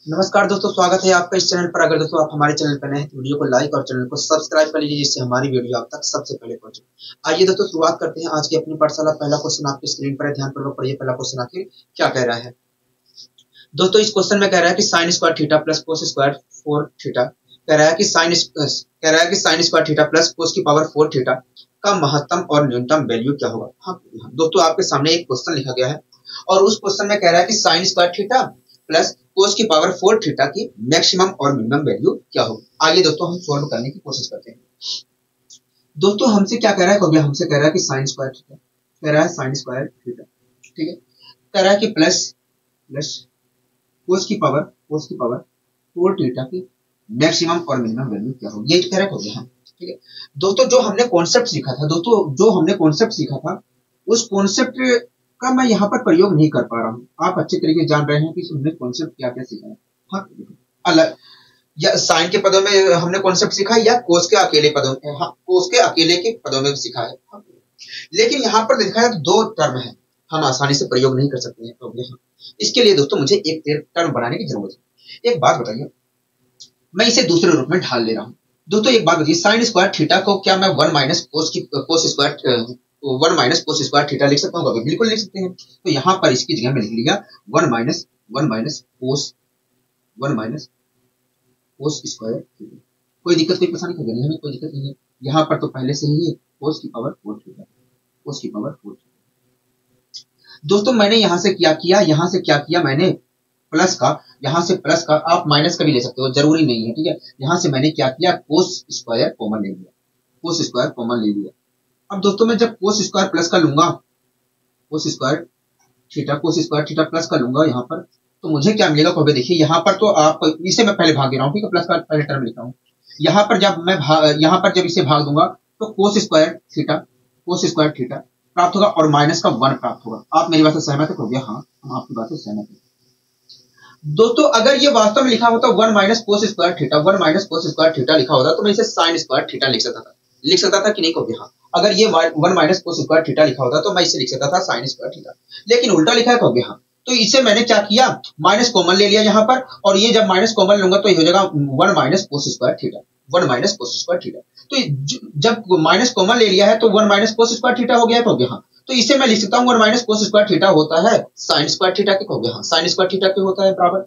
नमस्कार दोस्तों, स्वागत है आपका इस चैनल पर। अगर दोस्तों आप हमारे चैनल पर नए हैं तो वीडियो को लाइक और चैनल को सब्सक्राइब कर लीजिए, जिससे हमारी वीडियो आप तक सबसे पहले पहुंचे। आइए दोस्तों शुरुआत करते हैं आज की अपनी पाठशाला। पहला क्वेश्चन आपकी स्क्रीन पर है, ध्यानपूर्वक पढ़िए। पहला क्वेश्चन आखिर क्या कह रहा है दोस्तों? इस क्वेश्चन में कह रहा है कि sign square theta plus cos square 4 theta, कह रहा है कि साइन स्क्वायर थीटा प्लस कोस की पावर 4 थीटा का महत्तम और न्यूनतम वैल्यू क्या होगा। हाँ दोस्तों, आपके सामने एक क्वेश्चन लिखा गया है और उस क्वेश्चन में कह रहा है कि साइन स्क्वायर थीटा प्लस कोस की पावर 4 थीटा की मैक्सिमम और मिनिमम वैल्यू क्या होगी। आइए दोस्तों हम सॉल्व करने की कोशिश करते हैं। दोस्तों हमसे क्या कह रहा है? हमसे कह रहा है कि साइन स्क्वायर थीटा, कह रहा है साइन स्क्वायर थीटा, ठीक है। कह रहा है कि प्लस प्लस कोस की पावर 4 थीटा की मैक्सिमम और मिनिमम वैल्यू क्या होगी, ये कह रहा है। हाँ ठीक है दोस्तों, जो हमने कॉन्सेप्ट सीखा था उस कॉन्सेप्ट का मैं यहाँ पर प्रयोग नहीं कर पा रहा हूँ। आप अच्छे तरीके से जान रहे हैं कि हमने कॉन्सेप्ट क्या क्या सीखा है। हाँ अलग या साइन के पदों में हमने कॉन्सेप्ट सीखा है या कोस के अकेले पदों में। हाँ कोस के अकेले के पदों में सीखा है। हाँ, लेकिन यहाँ पर लिखा है दो टर्म है, हम आसानी से प्रयोग नहीं कर सकते हैं। तो यहाँ इसके लिए दोस्तों मुझे एक टर्म बनाने की जरूरत है। एक बात बताइए, मैं इसे दूसरे रूप में ढाल ले रहा हूँ। दोस्तों एक बात बताइए, साइन स्क्वायर थीटा को क्या मैं 1 माइनस कोस स्क्वायर थीटा लिख सकता हूँ? बिल्कुल लिख सकते हैं। तो यहाँ पर इसकी जगह में लिख लिया 1 माइनस कोस स्क्वायर थीटा। कोई दिक्कत कोई परेशानी नहीं है, हमें कोई दिक्कत नहीं है। यहाँ पर तो पहले से ही कोस की पावर 4 थीटा। दोस्तों मैंने यहाँ से क्या किया, मैंने प्लस का, यहाँ से प्लस का आप माइनस का भी ले सकते हो, जरूरी नहीं है, ठीक है। यहाँ से मैंने क्या किया, कोस स्क्वायर कॉमन ले लिया। अब दोस्तों मैं जब कोस स्क्वायर प्लस का लूंगा, कोस स्क्वायर थीटा प्लस का लूंगा यहाँ पर, तो मुझे क्या मिलेगा? को देखिए यहाँ पर तो आप इसे मैं पहले भाग दे रहा हूँ, ठीक है। प्लस का पहले टर्म लिखा हूँ। यहाँ पर जब इसे भाग दूंगा तो कोस स्क्वायर थीटा प्राप्त होगा और माइनस का 1 प्राप्त होगा। आप मेरी बात से सहमत हो गया? हाँ हम आपकी बात से सहमत है। दोस्तों अगर ये वास्तव में लिखा होता 1 माइनस कोस स्क्वायर थीटा लिखा होता तो मैं इसे साइन स्क्वायर थीटा लिख सकता था कि नहीं कहोगे? हाँ अगर ये 1 माइनस कोस स्क्वायर थीटा लिखा होता तो मैं इसे लिख सकता था साइन स्क्वायर थीटा, लेकिन उल्टा लिखा है कहोगे? हाँ तो इसे मैंने क्या किया, माइनस कॉमन ले लिया यहाँ पर, और ये जब माइनस कॉमन लूंगा तो ये हो जाएगा 1 माइनस कोस स्क्वायर थीटा। तो जब माइनस कॉमन ले लिया है तो 1 माइनस कोस स्क्वायर थीटा हो गया है कहोगे? हाँ तो इसे मैं लिख सकता हूँ 1 माइनस कोस स्क्वायर थीटा होता है साइन स्क्वायर थीटा के कहोगे? हाँ साइन स्क्वायर थीटा के होता है बराबर।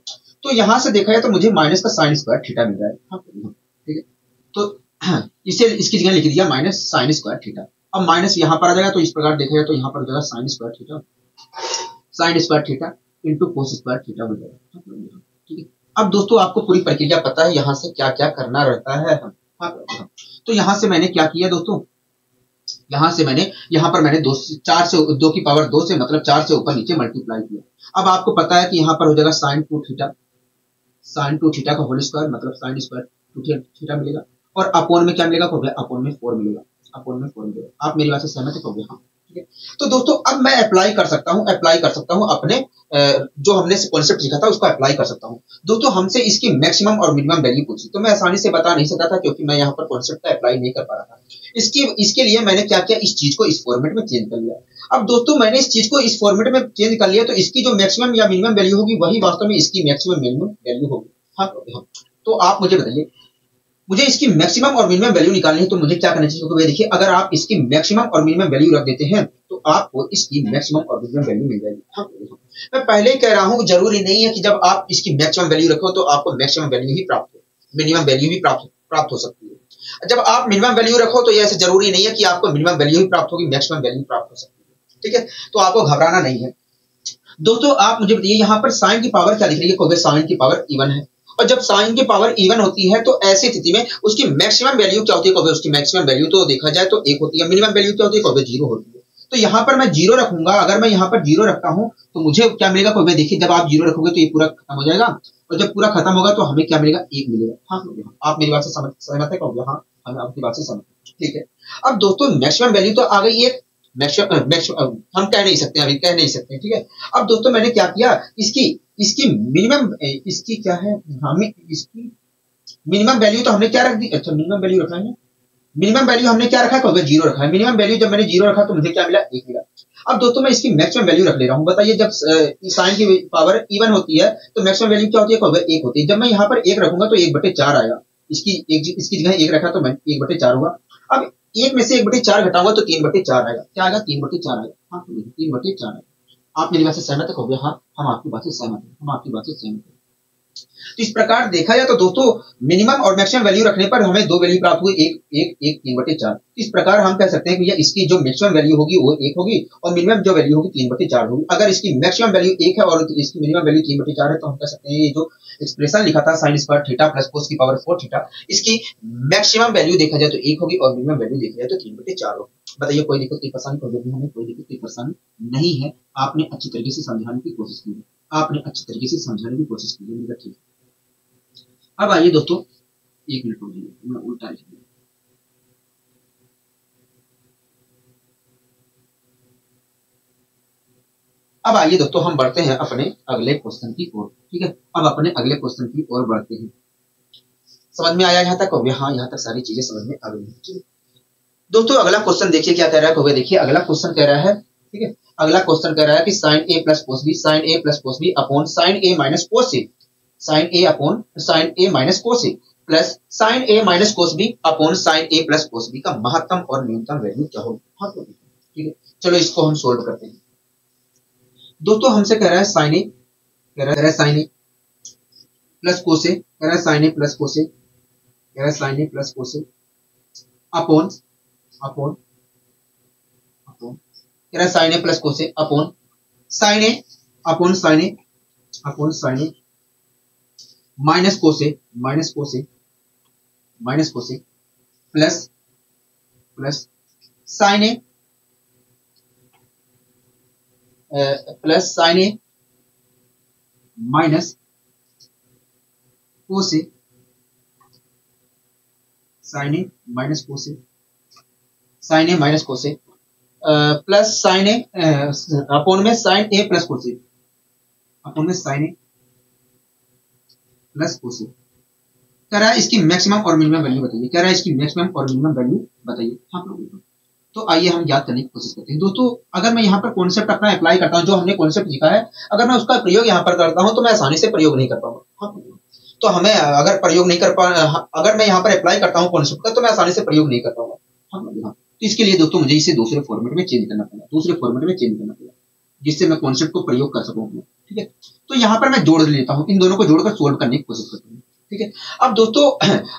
तो यहां से देखा जाए तो मुझे माइनस का साइन स्क्वायर थीटा मिल रहा है। हाँ ठीक है, तो इसे इसकी जगह लिख दिया माइनस साइन स्क्वायर थीटा। अब माइनस यहाँ पर आ जाएगा तो इस प्रकार देखा जाए तो यहाँ पर हो जाएगा sign square theta into cos square theta हो जाएगा, ठीक है। अब दोस्तों आपको पूरी प्रक्रिया पता है यहाँ से क्या क्या करना रहता है। तो यहाँ से मैंने क्या किया दोस्तों, यहाँ पर मैंने 2 की पावर 2 से मतलब 4 से ऊपर नीचे मल्टीप्लाई किया। अब आपको पता है कि यहाँ पर हो जाएगा साइन 2 थीटा का होल स्क्वायर मतलब साइन स्क्वायर 2 थीटा मिलेगा, और अपोन में क्या मिलेगा? अपोन में 4 मिलेगा। आप मेरी बात से सहमत है? हाँ ठीक है। तो दोस्तों अब मैं अप्लाई कर सकता हूँ अपने जो हमने कॉन्सेप्ट सीखा था उसको अप्लाई कर सकता हूँ। दोस्तों हमसे इसकी मैक्सिमम और मिनिमम वैल्यू पूछी तो मैं आसानी से बता नहीं सकता था, क्योंकि मैं यहाँ पर कॉन्सेप्ट का अप्लाई नहीं कर पा रहा था। इसके लिए मैंने क्या किया, इस चीज को इस फॉर्मेट में चेंज कर लिया। अब दोस्तों मैंने इस चीज को इस फॉर्मेट में चेंज कर लिया तो इसकी जो मैक्सिमम या मिनिमम वैल्यू होगी वही वास्तव में इसकी मैक्सिमम मिनिमम वैल्यू होगी। हाँ तो आप मुझे बताइए, मुझे इसकी मैक्सिमम और मिनिमम वैल्यू निकालनी है तो मुझे क्या करना चाहिए? क्योंकि देखिए अगर आप इसकी मैक्सिमम और मिनिमम वैल्यू रख देते हैं तो आपको इसकी मैक्सिमम और मिनिमम वैल्यू मिल जाएगी। हाँ मैं पहले ही कह रहा हूं जरूरी नहीं है कि जब आप इसकी मैक्सिमम वैल्यू रखो तो आपको मैक्सिमम वैल्यू ही प्राप्त हो, मिनिमम वैल्यू भी प्राप्त हो सकती है। जब आप मिनिमम वैल्यू रखो तो ऐसे जरूरी नहीं है कि आपको मिनिमम वैल्यू ही प्राप्त होगी, मैक्सिमम वैल्यू प्राप्त हो सकती है, ठीक है। तो आपको घबराना नहीं है। दोस्तों आप मुझे बताइए यहाँ पर साइन की पावर क्या दिख रही है? साइन की पावर इवन है, और जब साइन की पावर इवन होती है तो ऐसी स्थिति में उसकी मैक्सिमम वैल्यू क्या होती है? उसकी मैक्सिमम वैल्यू तो देखा जाए तो 1 होती है, मिनिमम वैल्यू क्या होती है? 0 होती है। तो यहाँ पर मैं 0 रखूंगा। अगर मैं यहाँ पर 0 रखता हूँ तो मुझे क्या मिलेगा? देखिए जब आप 0 रखोगे तो ये पूरा खत्म हो जाएगा, और जब पूरा खत्म होगा तो हमें क्या मिलेगा? 1 मिलेगा। हाँ आप मेरी बात से सहमत है? हाँ हम आपकी बात से सहमत, ठीक है। अब दोस्तों मैक्सिमम वैल्यू तो आ गई, एक मैक्सिमम हम कह नहीं सकते, ठीक है। अब दोस्तों मैंने क्या किया, इसकी मिनिमम, इसकी क्या है, हमें इसकी मिनिमम वैल्यू तो हमने क्या रख दी? अच्छा मिनिमम वैल्यू रखा है, मिनिमम वैल्यू हमने क्या रखा है? 0 रखा है। मिनिमम वैल्यू जब मैंने 0 रखा तो मुझे क्या मिला? 1 मिला। अब दोस्तों मैं इसकी मैक्सिमम वैल्यू रख ले रहा हूँ। बताइए जब साइन की पावर इवन होती है तो मैक्सिमम वैल्यू क्या होती है? एक होती है। जब मैं यहाँ पर एक रखूंगा तो 1/4 आएगा। इसकी जगह एक रखा तो मैं 1/4 होगा। अब एक में से 1/4 घटाऊंगा तो 3/4 आएगा। क्या आएगा? 3/4 आएगा। हाँ, 3/4 आएगा। आप मेरी बात से सहमत हो गए? हाँ, हम आपकी बात से सहमत हैं। हम आपकी बात से सहमत हैं। तो इस प्रकार देखा जाए तो दोस्तों मिनिमम और मैक्सिमम वैल्यू रखने पर हमें दो वैल्यू प्राप्त हुई, एक 3/4। इस प्रकार हम कह सकते हैं कि इसकी जो मैक्सिमम वैल्यू होगी वो 1 होगी और मिनिमम जो वैल्यू होगी 3/4 होगी। अगर इसकी मैक्सिमम वैल्यू 1 है और इसकी मिनिमम वैल्यू 3/4 है तो हम कह सकते हैं ये जो एक्सप्रेशन लिखा था sin square theta plus cos की पावर 4 थीटा, इसकी मैक्सिमम वैल्यू देखा जाए तो 1 होगी और मिनिमम वैल्यू देखा जाए तो 3/4 होगी। बताइए कोई दिक्कत की परेशानी? हमें कोई दिक्कत की परेशानी नहीं है। आपने अच्छी तरीके से समझाने की कोशिश की है। आपने अच्छी तरीके से समझाने की कोशिश की है। ठीक है, अब आइए दोस्तों, 1 मिनट हो जाइए, मैं उल्टा लिख दिया। अब आइए दोस्तों हम बढ़ते हैं अपने अगले क्वेश्चन की ओर। ठीक है, अब अपने अगले क्वेश्चन की ओर बढ़ते हैं। समझ में आया यहाँ तक? हो गया? हाँ, यहाँ तक सारी चीजें समझ में आ गई। ठीक है दोस्तों, अगला क्वेश्चन देखिए क्या कह रहा है। देखिए अगला क्वेश्चन कह रहा है, ठीक है, अगला क्वेश्चन कह रहा है कि sine A plus cos B, sine A plus cos B upon sine A minus cos A, sine A upon sine A minus cos A plus sine A minus cos B upon sine A plus cos B का महत्तम और न्यूनतम value क्या होगी? हाँ, ठीक है, चलो इसको हम सोल्व करते हैं। दोस्तों हमसे कह रहा है साइन ए, कह रहा है साइन ए प्लस कोस ए, कह रहा है साइन ए प्लस कोस ए, कह रहा है sign A plus cos A upon upon upon कह रहा है sign A plus cos A upon sine A upon sine A upon sine A minus cos A minus cos A minus cos A plus plus sine A plus sine A minus cos A, sine A minus cos A, sine A minus cos A plus sine A upon में sign A plus cos A, upon में sign A plus कोस ए। कह रहा है इसकी maximum और minimum value बताइए। कह रहा है इसकी मैक्सिमम और मिनिमम वैल्यू बताइए। हाँ, तो आइए हम याद करने की कोशिश करते हैं। दोस्तों अगर मैं यहाँ पर कॉन्सेप्ट अपना अप्लाई करता हूँ, जो हमने कॉन्सेप्ट सीखा है, अगर मैं उसका प्रयोग यहाँ पर करता हूँ तो मैं आसानी से प्रयोग नहीं कर पाऊंगा। हाँ, तो हमें अगर प्रयोग नहीं कर पा अगर मैं यहाँ पर अप्लाई करता हूँ कॉन्सेप्ट का तो मैं आसानी से प्रयोग नहीं कर पाऊंगा। हाँ, तो इसके लिए दोस्तों मुझे इसे दूसरे फॉर्मेट में चेंज करना पड़ेगा, दूसरे फॉर्मेट में चेंज करना पड़ेगा जिससे मैं कॉन्सेप्ट को प्रयोग कर सकूँ। ठीक है, तो यहाँ पर मैं जोड़ लेता हूँ, इन दोनों को जोड़कर सोल्व करने की कोशिश करता हूँ। ठीक है, अब दोस्तों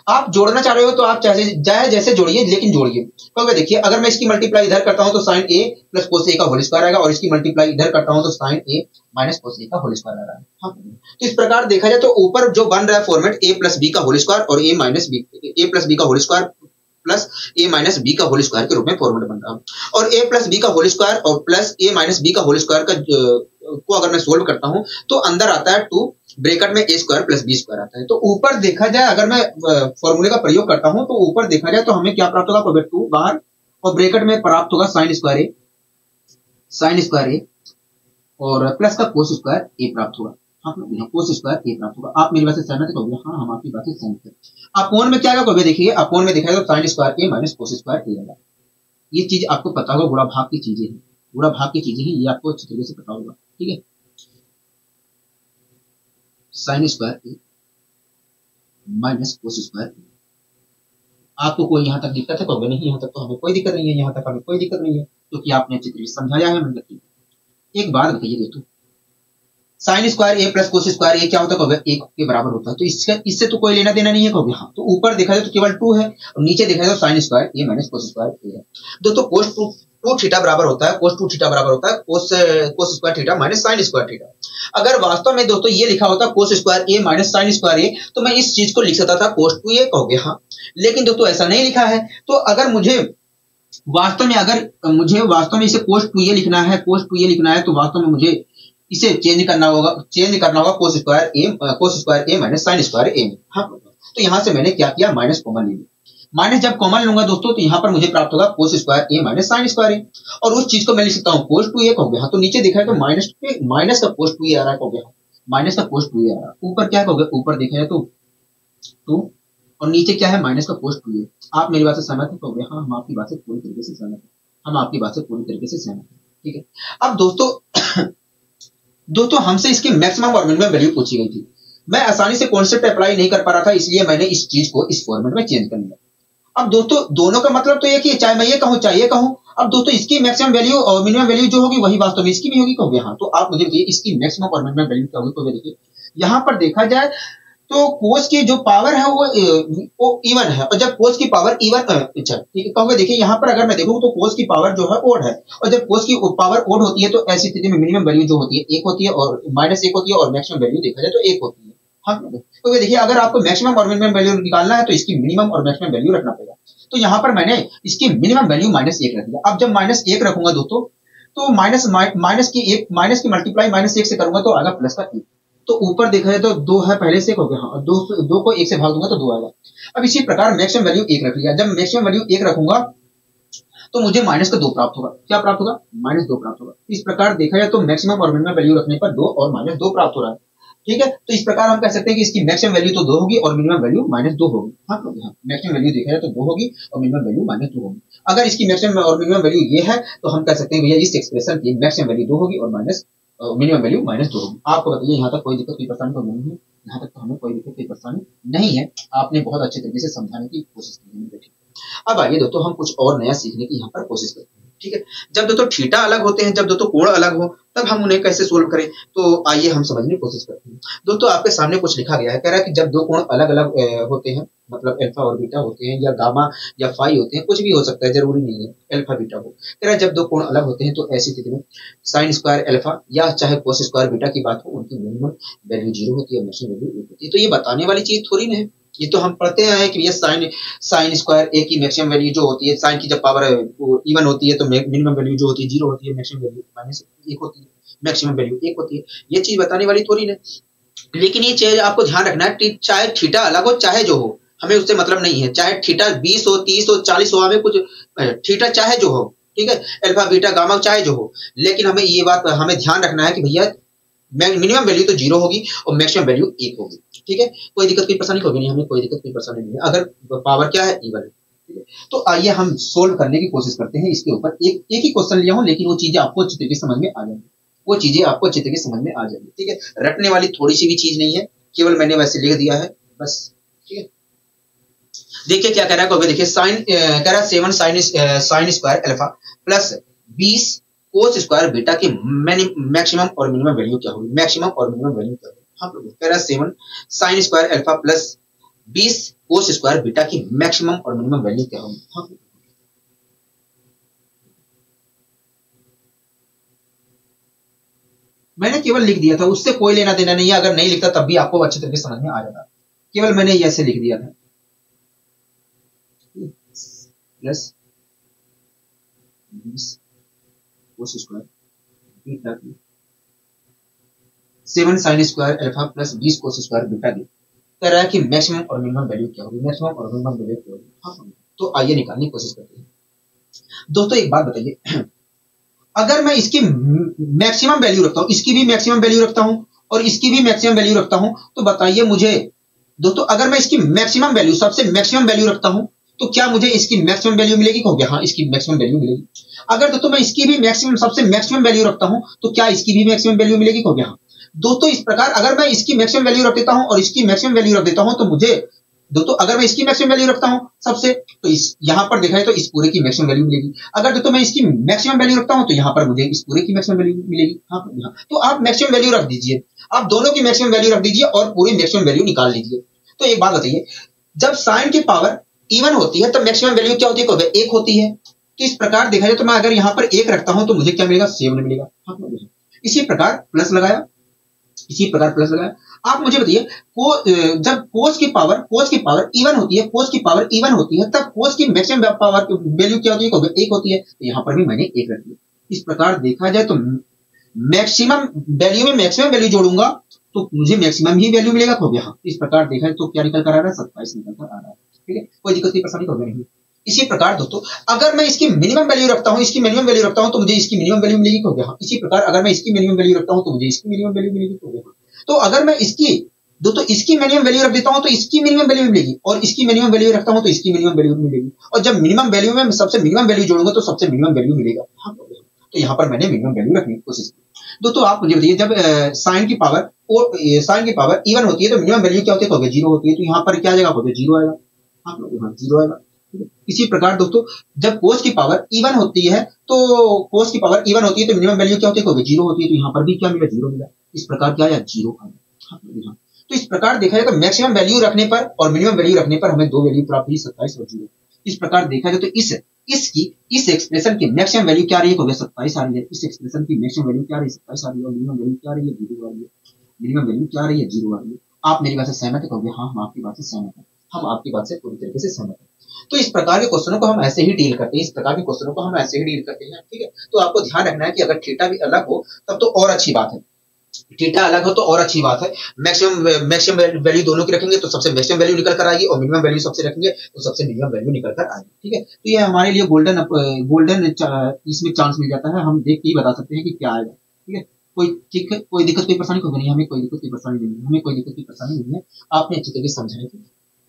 आप जोड़ना चाह रहे हो तो आप चाहे जैसे जोड़िए, लेकिन जोड़िए। तो देखिए अगर मैं इसकी मल्टीप्लाई इधर करता हूं तो साइन ए प्लस कोस ए का होल स्क्वायर आएगा और इसकी मल्टीप्लाई इधर करता हूं तो साइन ए माइनस कोस ए का होल स्क्वायर आ रहा है। हाँ, तो इस प्रकार देखा जाए तो ऊपर जो बन रहा है फॉर्मेट ए प्लस बी का होल स्क्वायर और ए प्लस बी का होल स्क्वायर प्लस ए माइनस बी का होल स्क्वायर के रूप में फॉर्मेट बन रहा है। और ए प्लस बी का होल स्क्वायर और प्लस ए माइनस बी का होल स्क्वायर का को अगर मैं सोल्व करता हूं तो अंदर आता है 2 ब्रैकेट में ए स्क्वायर प्लस बी स्क्वायर आता है। तो ऊपर देखा जाए अगर मैं फॉर्मूले का प्रयोग करता हूं तो ऊपर देखा जाए तो हमें क्या प्राप्त होगा? 2 बाहर और ब्रैकेट में प्राप्त होगा साइन स्क्वायर ए और प्लस का कोस स्क्वायर ए प्राप्त होगा। हाँ, कोस स्क्वायर ए प्राप्त होगा। आप मेरी बात से सहमत हो गए? हाँ, हम आपकी बात से सहमत हैं। अपोन में क्या आएगा? देखिए अपोन में देखा जाए तो साइन स्क्वायर ए माइनस कोस स्क्वायर ए आएगा। ये चीज आपको पता होगा, गुणा भाग की चीजें हैं, गुणा भाग की चीजें हैं, ये आपको अच्छी तरीके से पता होगा। ठीक है, साइन स्क्वायर ए माइनस कोस स्क्वायर ए। आपको कोई यहाँ तक दिक्कत है? तो नहीं, यहाँ तक तो हमें कोई दिक्कत नहीं है, यहाँ तक हमें कोई दिक्कत नहीं है क्योंकि आपने अच्छी तरीके से समझाया है। मतलब एक बात बताइए दोस्तों, साइन स्क्वायर ए प्लस कोस स्क्वायर ए क्या होता है? 1 के बराबर होता है। तो इससे तो कोई लेना देना नहीं है। कहोगे हाँ, तो ऊपर देखा जाए तो केवल 2 है और नीचे देखा जाए तो साइन स्क्वायर ए माइनस कोस स्क्वायर ए है। दोस्तों कोस 2 थीटा बराबर होता है, कोस 2 थीटा बराबर होता है कोस square theta minus sign square theta. अगर वास्तव में दोस्तों ये लिखा होता कोस स्क्वायर ए माइनस साइन स्क्वायर ए तो मैं इस चीज को लिख सकता था कोस 2 ए। कहोगे हाँ, लेकिन दोस्तों ऐसा नहीं लिखा है। तो अगर मुझे वास्तव में इसे कोस 2 ए लिखना है, तो वास्तव में मुझे इसे चेंज करना होगा कोस स्क्वायर ए माइनस साइन स्क्वायर ए में। हाँ, तो यहां से मैंने क्या किया? माइनस कॉमन ले लिया। माइनस जब कॉमन लूंगा दोस्तों तो यहाँ पर मुझे प्राप्त होगा कोस स्क्वायर ए माइनस साइन स्क्वायर ए और उस चीज को मैं लिख सकता हूँ कोस 2 ए। कहोगे हाँ, तो नीचे देखा है तो माइनस का कोस 2 ए आ रहा है। कहोगे हाँ, माइनस का कोस 2 ए आ रहा है। ऊपर क्या कहोगे? ऊपर देखा है तो 2 और नीचे क्या है? माइनस का कोस 2 ए। आप मेरी बात से सहमत है? कहोगे हाँ, हम आपकी बात से पूरी तरीके से सहमत है। ठीक है। अब दोस्तों दोस्तों हमसे इसकी मैक्सिमम और मिनिमम वैल्यू पूछी गई थी। मैं आसानी से कॉन्सेप्ट अप्लाई नहीं कर पा रहा था, इसलिए मैंने इस चीज को इस फॉर्मेट में चेंज कर लिया। अब दोस्तों दोनों का मतलब तो एक ही है, चाहे मैं ये कहूं चाहे ये कहूं। अब दोस्तों इसकी मैक्सिमम वैल्यू और मिनिमम वैल्यू जो होगी वही वास्तव में इसकी भी होगी, कहोगे हाँ। तो आप मुझे बताइए इसकी मैक्सिमम और मिनिमम वैल्यू क्या होगी। तो देखिए यहाँ पर देखा जाए तो कोस की जो पावर है वो इवन है, और जब कोस की पावर इवन अच्छा ठीक है कहोगे। देखिए यहाँ पर अगर मैं देखूं तो कोस की पावर जो है ओड है, और जब कोस की पावर ओड होती है तो ऐसी स्थिति में मिनिमम वैल्यू जो होती है एक होती है और -1 होती है, और मैक्सिमम वैल्यू देखा जाए तो एक होती है। हाँ तो देखिए अगर आपको मैक्सिमम और मिनिमम वैल्यू निकालना है तो इसकी मिनिमम और मैक्सिमम वैल्यू रखना पड़ेगा। तो यहाँ पर मैंने इसकी मिनिमम वैल्यू -1 रख दिया। अब जब -1 रखूंगा दोस्तों तो माइनस की मल्टीप्लाई -1 से करूंगा तो आएगा प्लस का 1। तो ऊपर देखा जाए तो 2 है पहले से, हो गया हाँ, 2 को 1 से भाग दूंगा तो 2 आएगा। अब इसी प्रकार मैक्सिमम वैल्यू 1 रख लिया। जब मैक्सिमम वैल्यू 1 रखूंगा तो मुझे -2 प्राप्त होगा। क्या प्राप्त होगा? -2 प्राप्त होगा। इस प्रकार देखा जाए तो मैक्सिमम और मिनिमम वैल्यू रखने पर 2 और -2 प्राप्त हो रहा है। ठीक है, तो इस प्रकार हम कह सकते हैं कि इसकी मैक्सिमम वैल्यू तो 2 होगी और मिनिमम वैल्यू -2 होगी। हाँ मैक्सिमम वैल्यू देखा जाए तो 2 होगी और मिनिमम वैल्यू -2 होगी। अगर इसकी मैक्सिमम और मिनिमम वैल्यू ये है तो हम कह सकते हैं भैया इस एक्सप्रेशन की मैक्सिमम वैल्यू 2 होगी और मिनिमम वैल्यू -2 होगी। आपको बताइए यहाँ तक कोई दिक्कत कोई परेशानी तो नहीं है? यहाँ तक तो हमें कोई दिक्कत कोई परेशानी नहीं है। आपने बहुत अच्छे तरीके से समझाने की कोशिश की है। अब आइए दोस्तों हम कुछ और नया सीखने की यहाँ पर कोशिश करते हैं। ठीक है, जब दोस्तों थीटा अलग होते हैं, जब दोस्तों कोण अलग हो, तब हम उन्हें कैसे सोल्व करें। तो आइए हम समझने की कोशिश करते हैं। दोस्तों आपके सामने कुछ लिखा गया है, कह रहा है कि जब दो कोण अलग अलग होते हैं, मतलब अल्फा और बीटा होते हैं, या गामा या फाई होते हैं, कुछ भी हो सकता है, जरूरी नहीं है अल्फा बीटा हो। कह रहा है जब दो कोण अलग होते हैं तो ऐसी स्थिति में साइन स्क्वायर अल्फा या चाहे कोस स्क्वायर बीटा की बात हो, उनकी मिनिमम वैल्यू 0 होती है, मैक्सिमम वैल्यू 1 होती है। तो ये बताने वाली चीज थोड़ी ना है, ये तो हम पढ़ते हैं कि ये साइन स्क्वायर ए की मैक्सिमम वैल्यू जो होती है, साइन की जब पावर इवन होती है तो मिनिमम वैल्यू जो होती है 0 होती है, मैक्सिमम वैल्यू -1 होती है, मैक्सिमम वैल्यू 1 होती है। ये चीज बताने वाली थोड़ी ना। लेकिन ये चीज आपको ध्यान रखना है, चाहे थीटा अलग हो चाहे जो हो, हमें उससे मतलब नहीं है। चाहे थीटा 20 हो, 30 हो, 40 हो, हमें कुछ थीटा चाहे जो हो, ठीक है, अल्फा बीटा गामा चाहे जो हो, लेकिन हमें ये बात हमें ध्यान रखना है कि भैया मिनिमम वैल्यू तो 0 होगी और मैक्सिमम वैल्यू 1 होगी। ठीक है, कोई दिक्कत कोई परेशानी होगी नहीं, हमें कोई दिक्कत कोई परेशानी नहीं है अगर पावर क्या है, इवन है। ठीक है, तो आइए हम सोल्व करने की कोशिश करते हैं इसके ऊपर। एक ही क्वेश्चन लिया हूं, लेकिन वो चीजें आपको अच्छे तरीके से समझ में आ जाएंगी, वो चीजें आपको अच्छे तरीके से समझ में आ जाएंगी। ठीक है, रटने वाली थोड़ी सी भी चीज नहीं है, केवल मैंने वैसे लिख दिया है बस। ठीक है, देखिए क्या कह रहा है, देखिए साइन कह रहा है 7 sine square alpha plus 20 cos square beta की मैक्सिमम और मिनिमम वैल्यू क्या होगी। मैक्सिमम और मिनिमम वैल्यू क्या होगी? हाँ कह रहा है 7 sine square alpha plus 20 cos square beta की मैक्सिमम और मिनिमम वैल्यू क्या होगी। हाँ मैंने केवल लिख दिया था, उससे कोई लेना देना नहीं है। अगर नहीं लिखता तब भी आपको अच्छे तरीके समझ में आ जाता, केवल मैंने ऐसे लिख दिया था प्लस 20 कोस स्क्वायर बीटा की 7 sine square alpha plus 20 cos square beta की। कह रहा है कि मैक्सिमम और मिनिमम वैल्यू क्या होगी, मैक्सिमम और मिनिमम वैल्यू क्या होगी। हाँ तो आइए निकालने की कोशिश करते हैं। दोस्तों एक बात बताइए, अगर मैं इसकी मैक्सिमम वैल्यू रखता हूं, इसकी भी मैक्सिमम वैल्यू रखता हूं और इसकी भी मैक्सिमम वैल्यू रखता हूं, तो बताइए मुझे दोस्तों, अगर मैं इसकी मैक्सिमम वैल्यू सबसे मैक्सिमम वैल्यू रखता हूं तो क्या मुझे इसकी मैक्सिमम वैल्यू मिलेगी? कहोगे हाँ इसकी मैक्सिमम वैल्यू मिलेगी। अगर दोस्तों मैं इसकी भी मैक्सिमम सबसे मैक्सिमम वैल्यू रखता हूं तो क्या इसकी भी मैक्सिमम वैल्यू मिलेगी? कहोगे हाँ। दोस्तों इस प्रकार अगर मैं इसकी मैक्सिमम वैल्यू रख देता हूं और इसकी मैक्सिमम वैल्यू रख देता हूं तो मुझे दोस्तों, अगर मैं इसकी मैक्सिमम वैल्यू रखता हूं सबसे, तो इस यहां पर देखा है तो इस पूरे की मैक्सिमम वैल्यू मिलेगी। अगर दोस्तों मैं इसकी मैक्सिमम वैल्यू रखता हूं तो यहां पर मुझे इस पूरे की मैक्सिमम वैल्यू मिलेगी। हाँ तो आप मैक्सिमम वैल्यू रख दीजिए, आप दोनों की मैक्सिमम वैल्यू रख दीजिए और पूरी मैक्सिमम वैल्यू निकाल लीजिए। तो एक बात बताइए, जब साइन की पावर इवन होती है तब मैक्सिमम वैल्यू क्या होती है? 1 होती है। तो इस प्रकार देखा जाए तो मैं अगर यहाँ पर 1 रखता हूं तो मुझे क्या मिलेगा? 7 मिलेगा। इसी प्रकार प्लस लगाया, इसी प्रकार प्लस लगाया। आप मुझे बताइए, जब कोस की पावर इवन होती है, कोस की पावर इवन होती है, तब कोस की मैक्सिमम पावर वैल्यू क्या होती है? 1 होती है। तो यहाँ पर भी मैंने 1 रख दिया। इस प्रकार देखा जाए तो मैक्सिमम वैल्यू में मैक्सिमम वैल्यू जोड़ूंगा तो मुझे मैक्सिमम ही वैल्यू मिलेगा। हो गया। इस प्रकार देखा जाए तो क्या निकल कर आ रहा है? 27 निकल कर आ रहा है। ठीक है, कोई दिक्कत की परेशानी हो नहीं। इसी प्रकार दोस्तों, अगर मैं इसकी मिनिमम वैल्यू रखता हूं, इसकी मिनिमम वैल्यू रखता हूं तो मुझे इसकी मिनिमम वैल्यू मिलेगी। हो गया। इसी प्रकार अगर मैं इसकी मिनिमम वैल्यू रखता हूं तो मुझे इसकी मिनिमम वैल्यू मिलेगी। हो गया। तो अगर मैं इसकी दोस्तों इसकी मिनिमम वैल्यू रख देता हूं तो इसकी मिनिमम वैल्यू मिलेगी, और इसकी मिनिमम वैल्यू रखता हूं तो इसकी मिनिमम वैल्यू मिलेगी। और जब मिनिमम वैल्यू में सबसे मिनिमम वैल्यू जोड़ूंगा तो सबसे मिनिमम वैल्यू मिलेगा। तो यहाँ पर मैंने मिनिमम वैल्यू रखने की कोशिश की। दोस्तों आप मुझे बताइए, जब साइन की पावर इवन होती है तो मिनिमम वैल्यू क्या होती है, कहोगे जीरो होती है, तो यहाँ पर क्या जाएगा, कहोगे जीरो आएगा, आप लोग यहाँ जीरो आएगा। इसी प्रकार दोस्तों जब कोस की पावर इवन होती है तो मिनिमम वैल्यू क्या होती है, कहोगे जीरो होती है, तो यहाँ पर भी क्या मिला, जीरो मिला। इस प्रकार क्या आया, जीरो आया। तो इस प्रकार देखा जाए तो मैक्सिमम वैल्यू रखने पर और मिनिमम वैल्यू रखने पर हमें दो वैल्यू प्राप्त हुई, 27 और 0। इस प्रकार देखा जाए तो इस एक्सप्रेशन की मैक्सिमम वैल्यू क्या रही है, 27 आ रही है। इस एक्सप्रेशन की मैक्सिमम वैल्यू क्या रही है, 27 आ रही है, और मिनिमम वैल्यू क्या रही है, 0 आ रही है। मिनिमम वैल्यू क्या रही है, 0 आ रही है। आप मेरी बात से सहमत है, कहोगे हाँ हम आपकी बात से सहमत है, हम आपकी बात से पूरी तरीके से सहमत है। तो इस प्रकार के क्वेश्चनों को हम ऐसे ही डील करते हैं, ठीक है। तो आपको ध्यान रखना है कि अगर थीटा भी अलग हो तब तो और अच्छी बात है, थीटा अलग हो तो और अच्छी बात है। मैक्सिमम वैल्यू दोनों की रखेंगे तो सबसे मैक्सिमम वैल्यू निकल कर आएगी, और मिनिमम वैल्यू सबसे रखेंगे तो सबसे मिनिमम वैल्यू निकल कर आएगी, ठीक है। तो ये हमारे लिए गोल्डन इसमें चांस मिल जाता है, हम देख के ही बता सकते हैं कि क्या आएगा, ठीक है। कोई दिक्कत कोई परेशानी को नहीं, हमें कोई दिक्कत की परेशानी नहीं है, आपने अच्छी तरीके समझाने की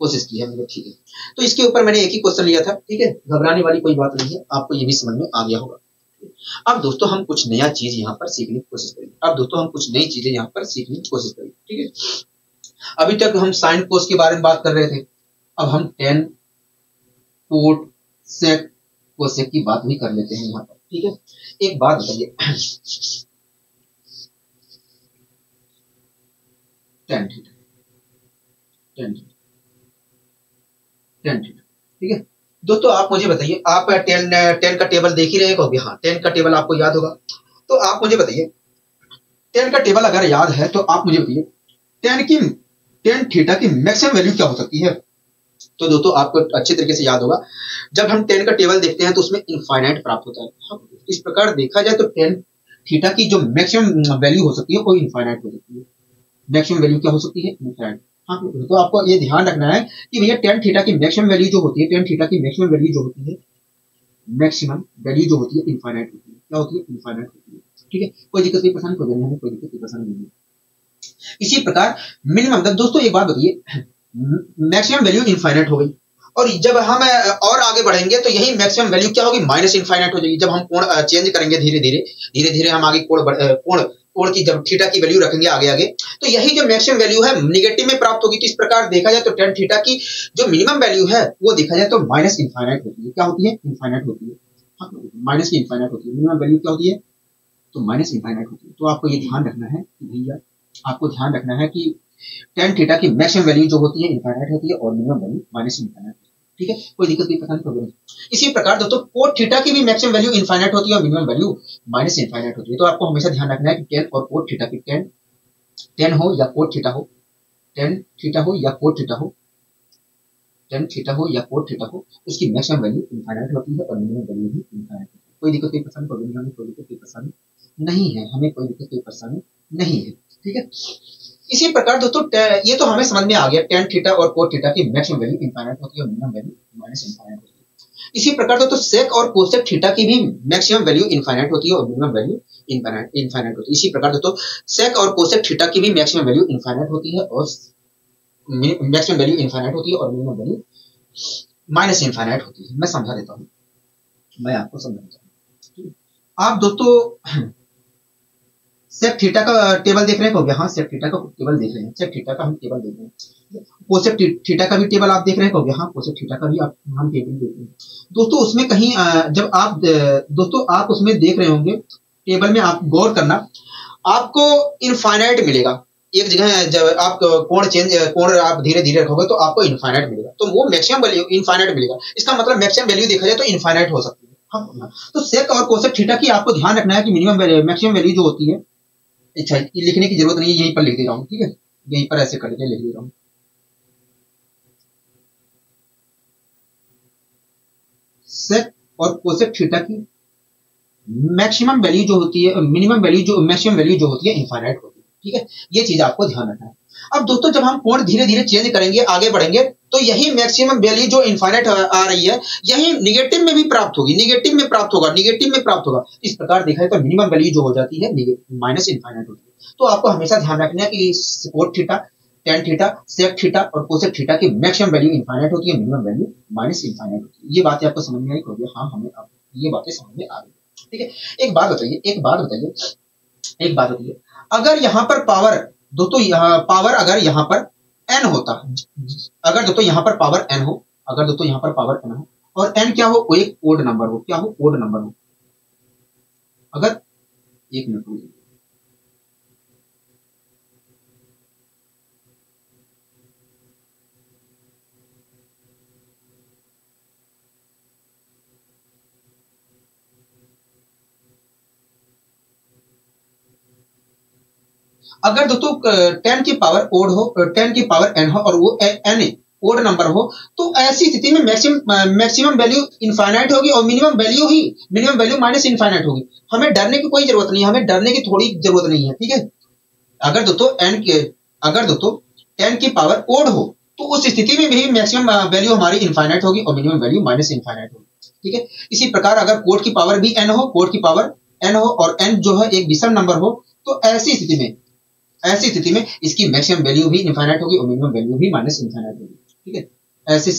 कोशिश की है, मतलब ठीक है। तो इसके ऊपर मैंने एक ही क्वेश्चन लिया था, ठीक है, घबराने वाली कोई बात नहीं है, आपको ये भी समझ में आ गया होगा। अब दोस्तों हम कुछ नया चीज यहाँ पर सीखने की कोशिश करेंगे, ठीक है। अभी तक हम साइन कोस के बारे में बात कर रहे थे, अब हम टेन, कोट, सेक, कोसेक की बात भी कर लेते हैं यहाँ पर, ठीक है। एक बात बताइए, टेन थीटा, ठीक है। दोस्तों आप मुझे बताइए, आप टेन का टेबल देख ही रहे होंगे, हाँ टेन का टेबल आपको याद होगा। तो आप मुझे बताइए, टेन का टेबल अगर याद है तो आप मुझे बताइए टेन थीटा की मैक्सिमम वैल्यू क्या हो सकती है। तो दोस्तों आपको अच्छे तरीके से याद होगा, जब हम टेन का टेबल देखते हैं तो उसमें इनफाइनाइट प्राप्त होता है। इस प्रकार देखा जाए तो टेन थीटा की जो मैक्सिमम वैल्यू हो सकती है वो इनफाइनाइट हो सकती है। मैक्सिमम वैल्यू क्या हो सकती है, इनफाइनाइट। हाँ, तो आपको ये ध्यान रखना है कि भैया टेन थीटा की मैक्सिमम वैल्यू जो होती है, मैक्सिमम वैल्यू जो होती है इनफाइनाइट होती है। क्या होती है, इनफाइनाइट होती है, ठीक है। कोई दिक्कत की परेशानी नहीं है, कोई दिक्कत की परेशानी नहीं है। इसी प्रकार मिनिमम, दोस्तों एक बात बताइए, मैक्सिमम वैल्यू इनफाइनाइट हो गई, और जब हम और आगे बढ़ेंगे तो यही मैक्सिमम वैल्यू क्या होगी, माइनस इनफाइनाइट हो जाएगी। जब हम कोण चेंज करेंगे धीरे धीरे हम आगे कोण की जब थीटा की वैल्यू रखेंगे आगे तो यही जो मैक्सिमम वैल्यू है निगेटिव में प्राप्त होगी। तो इस प्रकार देखा जाए तो टेन थीटा की जो मिनिमम वैल्यू है वो देखा जाए तो माइनस इनफाइनाइट होती है। क्या होती है, इनफाइनाइट होती है, माइनस की इनफाइनाइट होती है। मिनिमम वैल्यू क्या होती है, तो माइनस इनफाइनाइट होती है। तो आपको ये ध्यान रखना है कि भैया आपको ध्यान रखना है कि टेन थीटा की मैक्सिमम वैल्यू जो होती है इनफाइनाइट होती है और मिनिमम वैल्यू माइनस इनफाइनाइट होती है, ठीक है। कोई दिक्कत नहीं, पता नहीं। इसी प्रकार दोस्तों कोट थीटा की भी मैक्सिमम वैल्यू इनफाइनाइट होती है और मिनिमम वैल्यू माइनस इनफाइनाइट होती है। तो आपको हमेशा ध्यान रखना है कि टेन और कोट थीटा की टेन हो या कोट थीटा हो, टेन थीटा हो या कोट थीटा हो, टेन थीटा हो या कोट थीटा हो, उसकी मैक्सिमम वैल्यू इनफाइनाइट होती है और मिनिमम वैल्यू भी इनफाइनाइट होती है। कोई दिक्कत की परेशानी कोई नहीं, हमें कोई दिक्कत की परेशानी नहीं है, हमें कोई दिक्कत की परेशानी नहीं है, ठीक है। इसी प्रकार दोस्तों ये तो हमें समझ में आ गया, टेन थीटा और कोट थीटा की मैक्सिमम वैल्यू इनफाइनाइट होती है और मिनिमम वैल्यू माइनस इनफाइनाइट होती है। इसी प्रकार दोस्तों सेक और कोसेक थीटा की भी मैक्सिमम वैल्यू इनफाइनाइट होती है और मिनिमम वैल्यू इनफाइनाइट होती है। इसी प्रकार दोस्तों सेक और कोसेक थीटा की भी मैक्सिमम वैल्यू इनफाइनाइट होती है और मैक्सिमम वैल्यू इनफाइनाइट होती है और मिनिमम वैल्यू माइनस इनफाइनाइट होती है। मैं समझा देता हूँ, मैं आपको समझा देता हूँ। आप दोस्तों सेक थीटा का टेबल देख रहे हैं, हाँ सेक थीटा का टेबल देख रहे हैं, सेक थीटा का हम टेबल देख रहे हैं। कोसेक थीटा का भी टेबल आप देख रहे हैं, हाँ कोसेक थीटा का भी हम टेबल देख रहे हैं। दोस्तों उसमें कहीं जब आप दोस्तों आप उसमें देख रहे होंगे टेबल में, आप गौर करना, आपको इनफाइनाइट मिलेगा। एक जगह जब आप कोण आप धीरे धीरे रखोगे तो आपको इनफाइनाइट मिलेगा, तो वो मैक्सिमम वैल्यू इनफाइनाइट मिलेगा। इसका मतलब मैक्सिमम वैल्यू देखा जाए तो इनफाइनाइट हो सकती है। हाँ, तो सेक और कोसेक थीटा की आपको ध्यान रखना है कि मिनिमम मैक्सिमम वैल्यू जो होती है, अच्छा लिखने की जरूरत नहीं है, यहीं पर लिख दे रहा हूँ, ठीक है, यहीं पर ऐसे करके लिख दे रहा हूँ। सेक और कोसेक थीटा की मैक्सिमम वैल्यू जो होती है, मिनिमम वैल्यू जो मैक्सिमम वैल्यू जो होती है इनफाइनाइट होती है, ठीक है। ये चीज आपको ध्यान रखना है। अब दोस्तों जब हम कोण धीरे धीरे चेंज करेंगे आगे बढ़ेंगे तो यही मैक्सिमम वैल्यू जो इनफाइनाइट आ रही है यही निगेटिव में भी प्राप्त होगी, निगेटिव में प्राप्त होगा। इस प्रकार देखा है तो मिनिमम वैल्यू जो हो जाती है माइनस इनफाइनाइट होती है। तो आपको हमेशा ध्यान रखना है कि cot theta, tan theta, sec theta और कोसेक थीटा की मैक्सिमम वैल्यू इनफाइनाइट होती है, मिनिमम वैल्यू माइनस इनफाइनाइट होती है। ये बातें आपको समझ में आई होगी, हाँ हमें ये बातें समझ में आ रही है। ठीक है। एक बात बताइए, अगर यहाँ पर पावर दोस्तों, पावर अगर यहाँ पर n होता, अगर दोस्तों यहाँ पर पावर n हो, और n क्या हो, वो एक ओड नंबर हो, क्या हो, ओड नंबर हो। अगर एक मिनट रुकिए, अगर दोस्तों 10 की पावर ओड हो, 10 की पावर n हो और वो n ओड नंबर हो, तो ऐसी स्थिति में मैक्सिमम वैल्यू इनफाइनाइट होगी और मिनिमम वैल्यू माइनस इनफाइनाइट होगी। हमें डरने की कोई जरूरत नहीं है, हमें डरने की थोड़ी जरूरत नहीं है, ठीक है। अगर दोस्तों अगर दोस्तों 10 की पावर ओड हो, तो उस स्थिति में भी मैक्सिमम वैल्यू हमारी इनफाइनाइट होगी और मिनिमम वैल्यू माइनस इनफाइनाइट होगी, ठीक है। इसी प्रकार अगर कोड की पावर भी n हो, और n जो है एक विषम नंबर हो, तो ऐसी स्थिति में इसकी मैक्सिमम वैल्यू भी इनफाइनाइट होगी और मिनिमम वैल्यू भी माइनस इनफाइनाइट होगी, ठीक है। ऐसे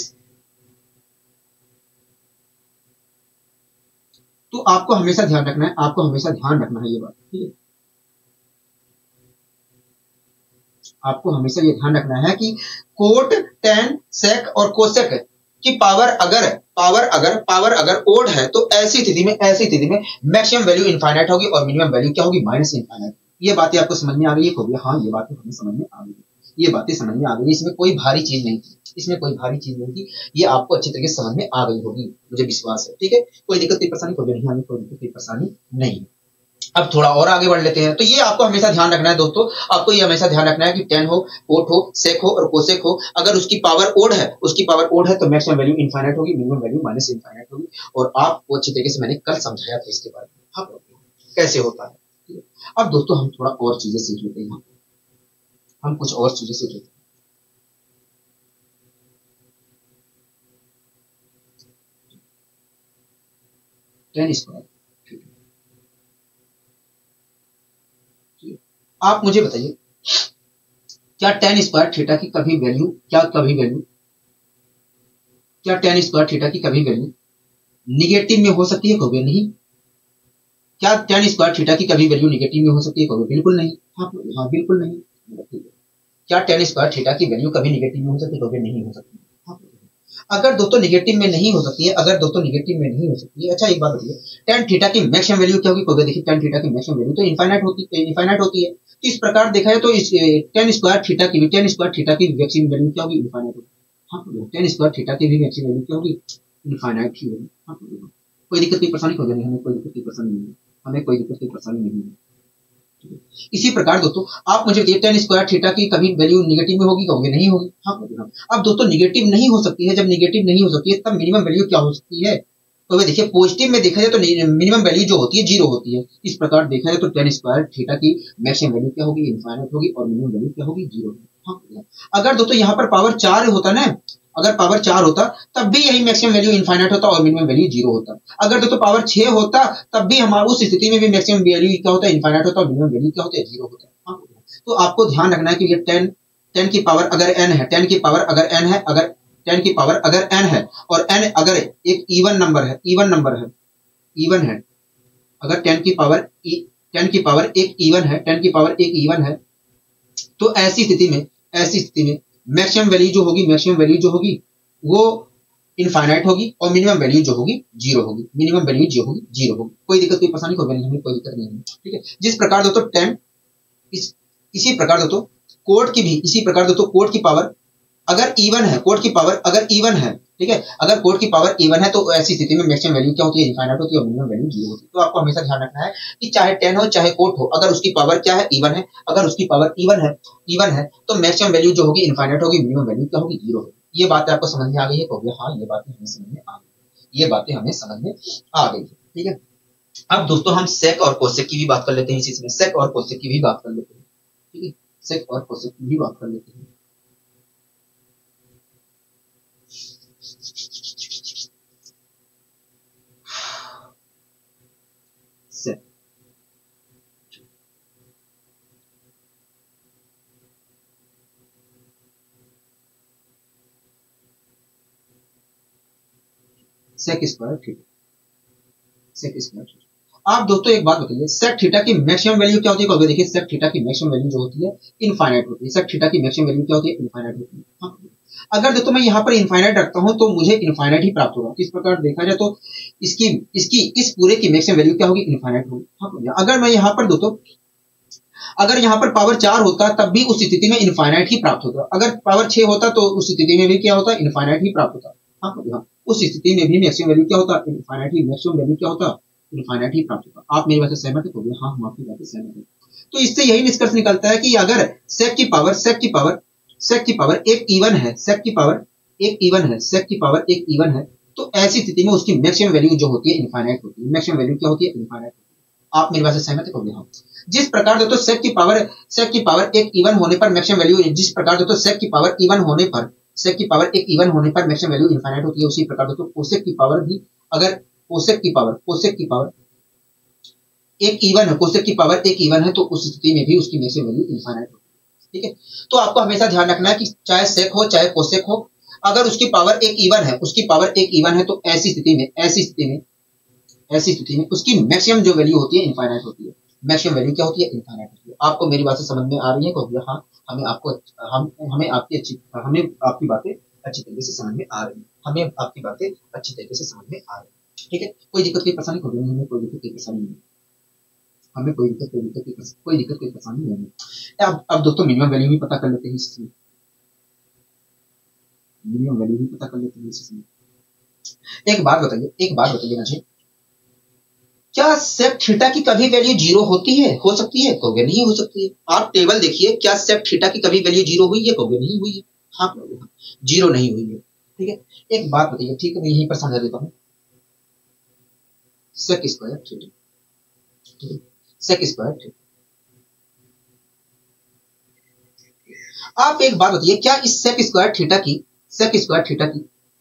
तो आपको हमेशा ध्यान रखना है, ये बात, ठीक है। आपको हमेशा ये ध्यान रखना है कि कोट, टेन, सेक और कोसेक की पावर अगर ओड है, तो ऐसी स्थिति में मैक्सिमम वैल्यू इनफाइनाइट होगी और मिनिमम वैल्यू क्या होगी, माइनस इनफाइनाइट। ये बातें आपको समझ में आ गई है? हाँ, ये बातें हमें समझ में आ गई, इसमें कोई भारी चीज नहीं थी, ये आपको अच्छी तरीके से समझ में आ गई होगी, मुझे विश्वास है, ठीक है। कोई दिक्कत, कोई परेशानी, नहीं। अब थोड़ा और आगे बढ़ लेते हैं। तो ये आपको हमेशा ध्यान रखना है दोस्तों, कि टेन हो, कोट हो, सेक हो और कोसेक हो, अगर उसकी पावर ओड है तो मैक्सिमम वैल्यू इनफाइनाइट होगी, मिनिमम वैल्यू माइनस इनफाइनाइट होगी। और आपको अच्छी तरीके से मैंने कल समझाया था इसके बारे में, हाँ, कैसे होता है। अब दोस्तों हम थोड़ा और चीजें सीख लेते हैं, हम कुछ और चीजें सीख लेते हैं। टेन स्क्वायर, आप मुझे बताइए, क्या टेन स्क्वायर थीटा की कभी वैल्यू क्या टेन स्क्वायर थीटा की कभी वैल्यू निगेटिव में हो सकती है? कभी नहीं। क्या टेन स्क्वायर थीटा की कभी वैल्यू निगेटिव में हो सकती है? कभी बिल्कुल नहीं। हाँ, बिल्कुल नहीं। क्या टेन स्क्वायर थीटा की वैल्यू कभी निगेटिव में हो सकती है? कभी नहीं हो सकती। अगर दोस्तों निगेटिव में नहीं हो सकती है, अच्छा एक बात बताइए, टेन थीटा की मैक्सिमम वैल्यू क्या होगी? कभी देखिए, टेन थीटा की मैक्सिमम वैल्यू तो इनफाइनाइट होती है। तो इस प्रकार देखा जाए तो इस टेन स्क्वायर थीटा की मैक्सिमम वैल्यू क्या होगी? इनफाइनाइट होगी। हाँ, टेन स्क्वायर थीटा की भी मैक्सिमम वैल्यू क्या होगी? इनफाइनाइट ही होगी। हाँ, कोई दिक्कत, कोई परेशानी नहीं, हमें कोई दिक्कत, कोई परेशानी नहीं है। इसी प्रकार दोस्तों आप मुझे बताइए, टेन स्क्वायर थीटा की कभी वैल्यू निगेटिव में होगी? कहोगे नहीं होगी। हाँ, अब दोस्तों निगेटिव नहीं हो सकती है, जब निगेटिव नहीं हो सकती है तब मिनिमम वैल्यू क्या हो सकती है? तो देखिए, पॉजिटिव में देखा जाए तो मिनिमम वैल्यू जो होती है 0 होती है। इस प्रकार देखा जाए तो टेन स्क्वायर थीटा की मैक्सिमम वैल्यू क्या होगी? इनफाइनाइट होगी और मिनिमम वैल्यू क्या होगी? 0 होगी। हाँ, अगर दोस्तों यहाँ पर पावर 4 होता ना, तब भी यही मैक्सिमम वैल्यू इनफाइनाइट होता और मिनिमम वैल्यू 0 होता। अगर दोस्तों पावर 6 होता, तब भी हमारा उस स्थिति में भी मैक्सिमम वैल्यू क्या होता है? इनफाइनाइट होता और मिनिमम वैल्यू क्या होता है? 0 होता है। हाँ, तो आपको ध्यान रखना है कि ये टेन की पावर अगर n है, टेन की पावर अगर n है, और n अगर एक इवन नंबर है, अगर टेन की पावर एक इवन है, तो ऐसी स्थिति में मैक्सिमम वैल्यू जो होगी वो इनफाइनाइट होगी और मिनिमम वैल्यू जो होगी 0 होगी। कोई दिक्कत, कोई परेशानी, कोई दिक्कत नहीं है, ठीक है। जिस प्रकार दोस्तों टेन, इसी प्रकार दोस्तों कोड की पावर अगर इवन है, ठीक है, अगर कोड की पावर इवन है, तो ऐसी स्थिति में मैक्सिमम वैल्यू क्या होती है? इनफाइनाइट होती है और मिनिमम वैल्यू 0 होती है। तो आपको हमेशा ध्यान रखना है कि चाहे 10 हो चाहे कोड हो, अगर उसकी पावर क्या है? इवन है। अगर उसकी पावर इवन है तो मैक्सिमम वैल्यू जो होगी इनफाइनाइट होगी, मिनिमम वैल्यू क्या होगी? 0 होगी। ये बातें आपको समझ में आ गई है? तो हाँ, ये बातें हमें समझ में आ गई, ठीक है। अब दोस्तों हम सेक और कोसेक की भी बात कर लेते हैं, इसी में सेक और कोसेक की भी बात कर लेते हैं, ठीक है। सेक और कोसेक की भी बात कर लेते हैं। सेक, सेक स्क्वायर थीटा, आप दोस्तों एक बात बताइए, सेक थीटा की मैक्सिमम वैल्यू क्या होती है? देखिए सेक थीटा की मैक्सिमम वैल्यू जो होती है इनफाइनाइट होती है। सेक थीटा की मैक्सिमम वैल्यू क्या होती है? इनफाइनाइट होती है। हाँ। अगर दोस्तों मैं यहाँ पर इनफाइनाइट रखता हूँ तो मुझे इनफाइनाइट ही प्राप्त होगा। इस प्रकार देखा जाए तो इसकी इसकी इस पूरे की मैक्सिमम वैल्यू क्या होगी? इनफाइनाइट होगी। हाँ। अगर मैं यहाँ पर दोस्तों अगर यहाँ पर पावर 4 होता तब भी उस स्थिति में इनफाइनाइट ही प्राप्त होता। अगर पावर 6 होता तो उस स्थिति में भी क्या होता? इनफाइनाइट ही प्राप्त होता। हाँ। उस स्थिति में भी मैक्सिमम वैल्यू क्या होता? इनफाइनाइट ही। मैक्सिमम वैल्यू क्या होता? इनफाइनाइट ही प्राप्त होता। आप मेरी बात से सहमत है? तो हाँ, हम आपकी बात से सहमत है। तो इससे यही निष्कर्ष निकलता है कि अगर सेक की पावर एक इवन है, सेक की पावर एक इवन है, तो ऐसी स्थिति में उसकी मैक्सिमम वैल्यू जो होती है इनफाइनाइट होती है। मैक्सिमम वैल्यू क्या होती है? इनफाइनाइट होती है। आप मेरी बात से सहमत है? तो हाँ। जिस प्रकार दोस्तों सेक की पावर एक इवन होने पर मैक्सिमम वैल्यू, जिस प्रकार दोस्तों सेक की पावर एक इवन होने पर मैक्सिमम वैल्यू इनफाइनाइट होती है, उसी प्रकार दोस्तों कोसेक की पावर भी, अगर कोसेक की पावर एक इवन है, कोसेक की पावर एक इवन है, तो उस स्थिति में भी उसकी मैक्सिमम वैल्यू इनफाइनाइट होती है। ठीक है, तो आपको हमेशा ध्यान रखना है कि चाहे सेक हो चाहे कोसेक हो, अगर उसकी पावर एक इवन है, तो ऐसी स्थिति में उसकी मैक्सिमम जो वैल्यू होती है इनफाइनाइट होती है। मैक्सिमम वैल्यू क्या होती है? इनफाइनाइट होती है। आपको मेरी बातें समझ में आ रही है? तो हाँ, हमें आपकी बातें अच्छी तरीके से समझ में आ रही है। ठीक है, कोई दिक्कत कोई परेशानी नहीं है, कोई दिक्कत कोई परेशानी नहीं है, हमें कोई दिक्कत कोई परेशानी नहीं है। अब दोस्तों मिनिमम वैल्यू भी पता कर लेते हैं इसमें। एक बात बताइए मुझे, क्या सेक थीटा की कभी वैल्यू 0 होती है? हो सकती है? कहोगे नहीं हो सकती है। आप टेबल देखिए, क्या सेक थीटा की कभी वैल्यू 0 हुई है? कहोगे नहीं हुई है। हाँ, 0 नहीं हुई है। ठीक है, एक बात बताइए, ठीक है, मैं यहीं पर समझा देता हूँ। Sec square theta, sec square theta, आप एक बात बताइए, क्या इस सेक स्क्वायर थीटा की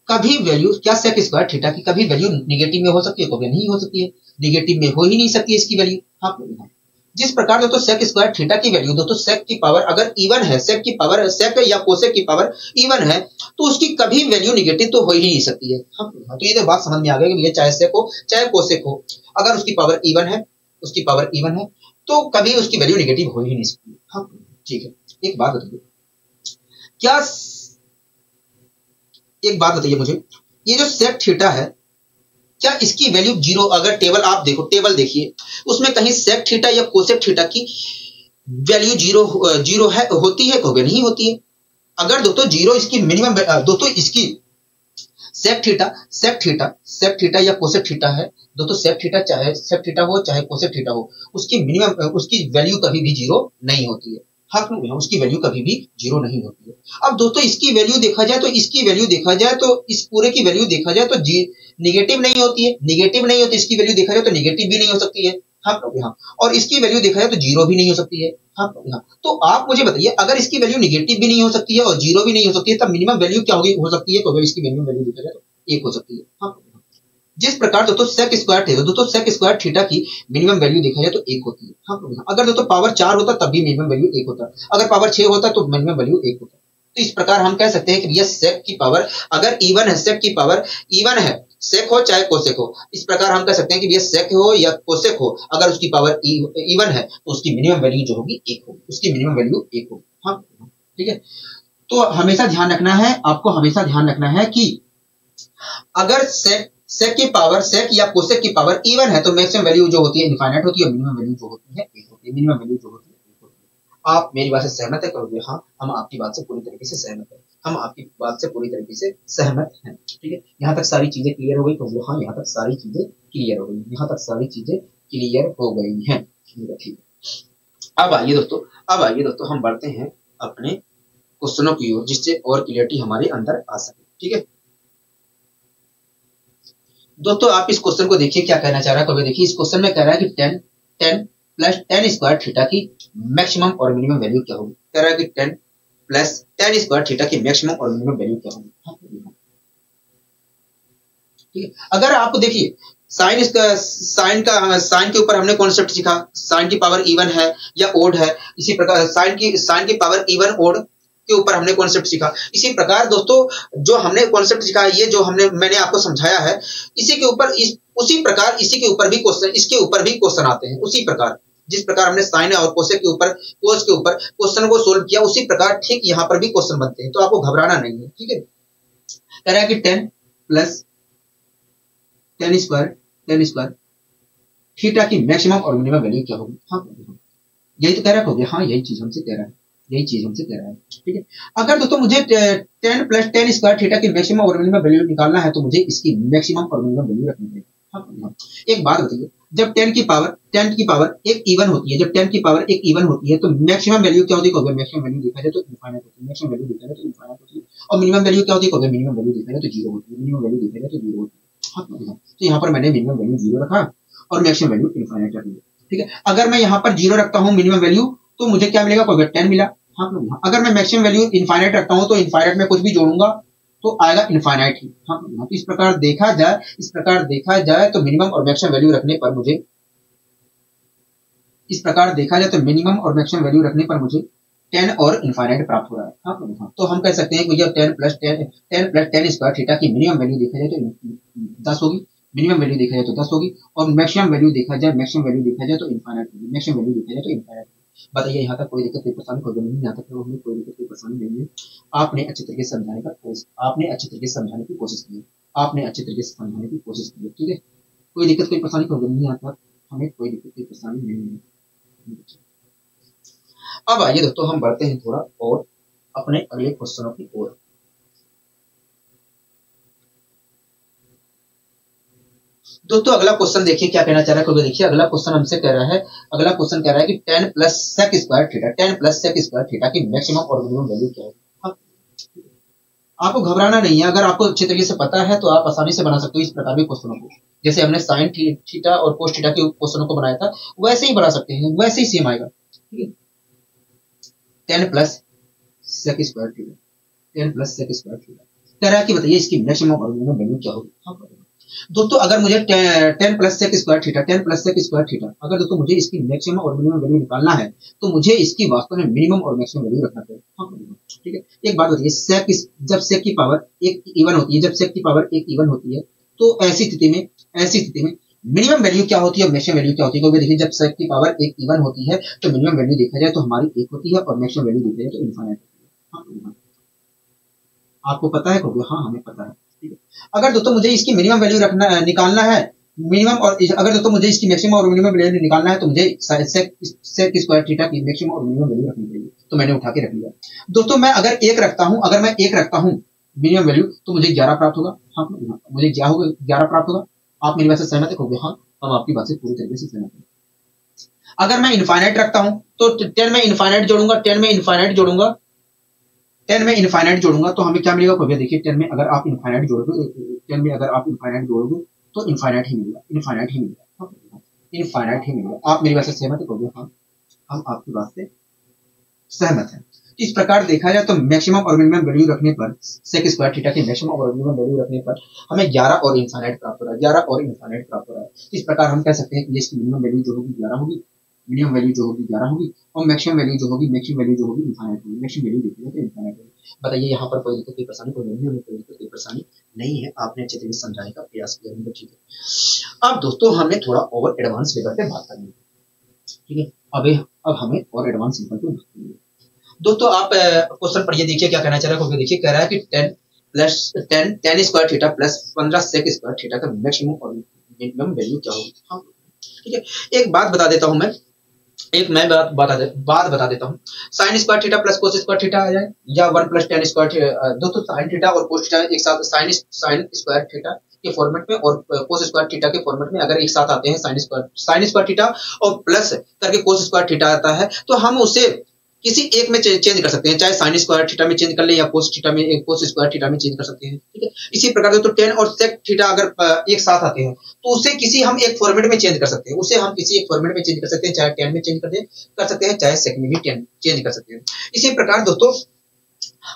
कभी वैल्यू, क्या सेक स्क्वायर थीटा की कभी वैल्यू निगेटिव में हो सकती है? कभी नहीं हो सकती है, निगेटिव में हो ही नहीं सकती है इसकी वैल्यू। हाँ, जिस प्रकार दोस्तों सेक स्क्वायर थीटा की वैल्यू दोस्तों सेक की पावर अगर इवन है, सेक या कोसेक की पावर इवन है, तो उसकी कभी वैल्यू निगेटिव तो हो ही नहीं सकती है। हाँ, तो ये तो बात समझ में आ गई कि भैया चाहे सेक हो चाहे कोसेक हो, अगर उसकी पावर इवन है तो कभी उसकी वैल्यू निगेटिव हो ही नहीं सकती। हाँ, ठीक है, एक बात बताइए मुझे, ये जो सेक थीटा है, क्या इसकी वैल्यू 0, अगर टेबल देखिए, उसमें कहीं सेक थीटा या कोसेक थीटा की वैल्यू 0 है, होती है? कहोगे नहीं होती है। अगर दोस्तों 0 इसकी मिनिमम, दोस्तों इसकी सेक थीटा या कोसेक थीटा है दोस्तों, सेक थीटा हो चाहे कोसेक थीटा हो, उसकी वैल्यू कभी भी 0 नहीं होती है। हाँ, उसकी वैल्यू कभी भी 0 नहीं होती है। अब दोस्तों इसकी वैल्यू देखा जाए तो इस पूरे की वैल्यू देखा जाए तो निगेटिव नहीं होती है, इसकी वैल्यू देखा जाए तो निगेटिव भी नहीं हो सकती है। हाँ, और इसकी वैल्यू देखा जाए तो 0 भी नहीं हो सकती है। हाँ, तो आप मुझे बताइए, अगर इसकी वैल्यू निगेटिव भी नहीं हो सकती है और 0 भी नहीं हो सकती है, तब मिनिमम वैल्यू क्या हो सकती है? तो अगर इसकी मिनिमम वैल्यू देखा जाए तो 1 हो सकती है। हाँ, जिस प्रकार दोस्तों सेक स्क्वायर थीटा की मिनिमम वैल्यू देखा जाए तो 1 होती है। हाँ, अगर दोस्तों पावर 4 होता तब भी मिनिमम वैल्यू 1 होता, अगर पावर 6 होता तो मिनिमम वैल्यू 1 होता। तो इस प्रकार हम कह सकते हैं कि भैया सेक की पावर अगर इवन है, सेक की पावर इवन है, सेक हो चाहे कोसेक हो, इस प्रकार हम कह सकते हैं कि भैया सेक हो या कोसेक हो, अगर उसकी पावर इवन है तो उसकी मिनिमम वैल्यू जो होगी 1 होगी, हाँ, ठीक है। तो हमेशा ध्यान रखना है, आपको हमेशा ध्यान रखना है कि अगर सेक या कोसेक की पावर इवन है तो मैक्सिमम वैल्यू जो होती है इनफाइनाइट होती है, मिनिमम वैल्यू जो होती है 1 होती है। आप मेरी बात से सहमत है? करोगे हाँ, हम आपकी बात से पूरी तरीके से सहमत हैं। ठीक है, यहाँ तक सारी चीजें क्लियर हो गई? करोगे हाँ, यहाँ तक सारी चीजें क्लियर हो गई हैं। ठीक है, अब आइए दोस्तों हम बढ़ते हैं अपने क्वेश्चनों की ओर, जिससे और क्लियरिटी हमारे अंदर आ सके। ठीक है दोस्तों, आप इस क्वेश्चन को देखिए, क्या कहना चाह रहा है। देखिए इस क्वेश्चन में कह रहा है कि 10 प्लस tan स्क्वायर थीटा की मैक्सिमम और मिनिमम वैल्यू क्या होगी। कह रहा है कि 10 प्लस tan स्क्वायर थीटा की मैक्सिमम और मिनिमम वैल्यू क्या होगी। ठीक है, अगर आपको देखिए साइन के ऊपर हमने कॉन्सेप्ट सीखा, साइन की पावर इवन है या ओड है, इसी प्रकार साइन की पावर इवन ओड के ऊपर हमने कॉन्सेप्ट सीखा। इसी प्रकार दोस्तों जो हमने कॉन्सेप्ट सीखा, ये जो मैंने आपको समझाया है, इसी के ऊपर उसी प्रकार इसी के ऊपर भी क्वेश्चन, इसके ऊपर भी क्वेश्चन आते हैं। उसी प्रकार जिस प्रकार हमने साइन और कोसेक के ऊपर, कोस के ऊपर क्वेश्चन को सोल्व किया, उसी प्रकार ठीक यहाँ पर भी क्वेश्चन बनते हैं। तो आपको घबराना नहीं है, ठीक है। कह रहा है कि 10 प्लस टेन स्क्वायर थीटा की मैक्सिमम और मिनिमम वैल्यू क्या होगी। हाँ, यही तो कह रहा है। हाँ, यही चीज हमसे कह रहा है, ठीक है। अगर दोस्तों मुझे 10 प्लस टेन स्क्वायर थीटा की मैक्सिमम और मिनिमम वैल्यू निकालना है तो मुझे इसकी मैक्सिमम और मिनिमम वैल्यू रखनी है। हाँ, एक बात बताइए, जब 10 की पावर एक इवन होती है, जब 10 की पावर एक इवन होती है तो मैक्सिमम वैल्यू क्या होती है। मैक्सिमम वैल्यू देखा जाए तो इनफाइनाइट होती है, मैक्सिमम वैल्यू देखा जाए तो इनफाइनाइट होती है। और मिनिमम वैल्यू क्या होती है। मिनिमम वैल्यू देखा जाए तो जीरो होती है, मिनिमम वैल्यू देखा जाए तो जीरो होती है। तो यहाँ पर मैंने मिनिमम वैल्यू जीरो रखा और मैक्सिमम वैल्यू इनफाइनाइट रख दिया, ठीक है। अगर मैं यहाँ पर जीरो रखता हूँ मिनिमम वैल्यू तो मुझे क्या मिलेगा, 10 मिला। हाँ, अगर मैं मैक्सिमम वैल्यू इनफाइनाइट रखता हूँ तो इनफाइनाइट में कुछ भी जोड़ूंगा तो आएगा इनफाइनाइट ही। हाँ, तो इस प्रकार देखा जाए तो मिनिमम और मैक्सिमम वैल्यू रखने पर मुझे, इस प्रकार देखा जाए तो मिनिमम और मैक्सिमम वैल्यू रखने पर मुझे 10 और इनफाइनाइट प्राप्त हो रहा है। हाँ, तो हम कह सकते हैं कि भैया 10 प्लस टेन स्क्वायर थीटा की मिनिमम वैल्यू देखा जाए तो 10 होगी, मिनिमम वैल्यू देखा जाए तो 10 होगी, और मैक्सिमम वैल्यू देखा जाए तो इनफाइनाइट होगी, मैक्सिमम वैल्यू देखा जाए तो इनफाइनाइट होगी। बताइए यहाँ तक कोई दिक्कत, कोई परेशानी, कोई नहीं, यहाँ तक हमें कोई दिक्कत, कोई परेशानी नहीं है। आपने अच्छे तरीके से समझाने की कोशिश की है, ठीक है। कोई दिक्कत, कोई परेशानी, कोई नहीं, यहाँ तक हमें कोई दिक्कत, कोई परेशानी नहीं है। अब आइए दोस्तों हम बढ़ते हैं थोड़ा और अपने अगले क्वेश्चनों की ओर। दोस्तों अगला क्वेश्चन देखिए क्या कहना चाह रहा है, क्योंकि देखिए अगला क्वेश्चन हमसे कह रहा है, कि 10 प्लस सेक स्क्वायर थीटा की मैक्सिमम और मिनिमम वैल्यू क्या है। आपको घबराना नहीं है, अगर आपको अच्छे तरीके से पता है तो आप आसानी से बना सकते हो इस प्रकार के क्वेश्चनों को। जैसे हमने साइन थीटा और कोस थीटा के क्वेश्चनों को बनाया था वैसे ही बना सकते हैं, वैसे ही सेम आएगा, ठीक है। 10 प्लस सेक स्क्वायर थीटा कह रहा है कि बताइए इसकी मैक्सिमम और मिनिमम वैल्यू क्या होगी। दोस्तों अगर मुझे 10 प्लस सेक स्क्वायर थीटा अगर दोस्तों मुझे इसकी मैक्सिमम और मिनिमम वैल्यू निकालना है तो मुझे इसकी वास्तव में मिनिमम और मैक्सिमम वैल्यू रखना चाहिए, ठीक है। एक बात बताइए, जब सेक की पावर एक इवन होती है, तो ऐसी स्थिति में मिनिमम वैल्यू क्या होती है और मैक्सिमम वैल्यू क्या होती है। क्योंकि देखिए जब सेक की पावर एक इवन होती है तो मिनिमम वैल्यू देखा जाए तो हमारी एक होती है और मैक्सिमम वैल्यू देखा जाए तो इनफाइनाइट होती है। आपको पता है क्योंकि हाँ हमें पता है, ठीक है। अगर दोस्तों मुझे इसकी मिनिमम वैल्यू निकालना है, अगर दोस्तों मुझे इसकी मैक्सिमम और मिनिमम वैल्यू निकालना है तो मुझे सेक स्क्वायर थीटा की मैक्सिमम और मिनिमम वैल्यू रखनी चाहिए। तो मैंने उठा के रख लिया। दोस्तों मैं अगर एक रखता हूं मिनिमम वैल्यू तो मुझे 11 प्राप्त होगा। हाँ, मुझे 11 प्राप्त होगा। आप मेरी बात से सहमत है? हाँ, हम आपकी बात से पूरी तरीके से सहमत हैं। अगर मैं इनफाइनाइट रखता हूं तो 10 में इनफाइनाइट जोड़ूंगा तो हमें क्या मिलेगा। भैया देखिए 10 में अगर आप इनफाइनाइट जोड़ोगे तो इनफाइनाइट ही मिलेगा। आप मेरी बात से सहमत है? हाँ, हम आपकी बात से सहमत हैं। इस प्रकार देखा जाए तो मैक्सिमम और मिनिमम वैल्यू रखने पर सेक स्क्वायर थीटा की मैक्सिमम और मिनिमम वैल्यू रखने पर हमें 11 और इनफाइनाइट प्राप्त हो रहा है। इस प्रकार हम कह सकते हैं कि इसकी मिनिमम वैल्यू जो होगी 11 होगी, मिनिमम वैल्यू जो होगी 11 होगी, और मैक्सिमम वैल्यू जो होगी इनफाइनाइट होगी। मैक्सिमम वैल्यू देखी जाए तो इनफाइनाइट होगी। बताइए यहाँ पर कोई दिक्कत, कोई परेशानी नहीं है। आपने अच्छे तरीके से समझाने का प्रयास किया, ठीक है। अब दोस्तों हमें थोड़ा और एडवांस लेवल पे बात करनी है, ठीक है। अब हमें और एडवांस लेवल पे बात करनी है। दोस्तों आप क्वेश्चन पढ़िए, देखिए क्या कहना चाह रहा है। देखिए कह रहा है कि 10 plus 10 square theta plus 15 sec square theta का मैक्सिमम और मिनिमम वैल्यू क्या होगी। हाँ, ठीक है। एक बात बता देता हूं मैं, बता देता हूं। Sine square theta plus cos square theta आ जाए, या 1 प्लस टेन स्क्वायर। दोस्तों साइन थीटा और कोस थीटा एक साथ, साइन स्क्वायर थीटा के फॉर्मेट में और कोस स्क्वायर थीटा के फॉर्मेट में अगर एक साथ आते हैं, साइन स्क्वायर थीटा और प्लस करके कोस स्क्वायर थीटा आता है, तो हम उसे किसी एक में चेंज कर सकते हैं, चाहे साइन स्क्वायर थीटा में चेंज कर ले या कोस स्क्वायर थीटा में चेंज कर सकते हैं, ठीक है। इसी प्रकार से तो 10 और सेक थीटा अगर एक साथ आते हैं तो उसे किसी हम एक फॉर्मेट में चेंज कर सकते हैं, चाहे 10 में चेंज कर सकते हैं, चाहे सेक में भी चेंज कर सकते हैं। इसी प्रकार दोस्तों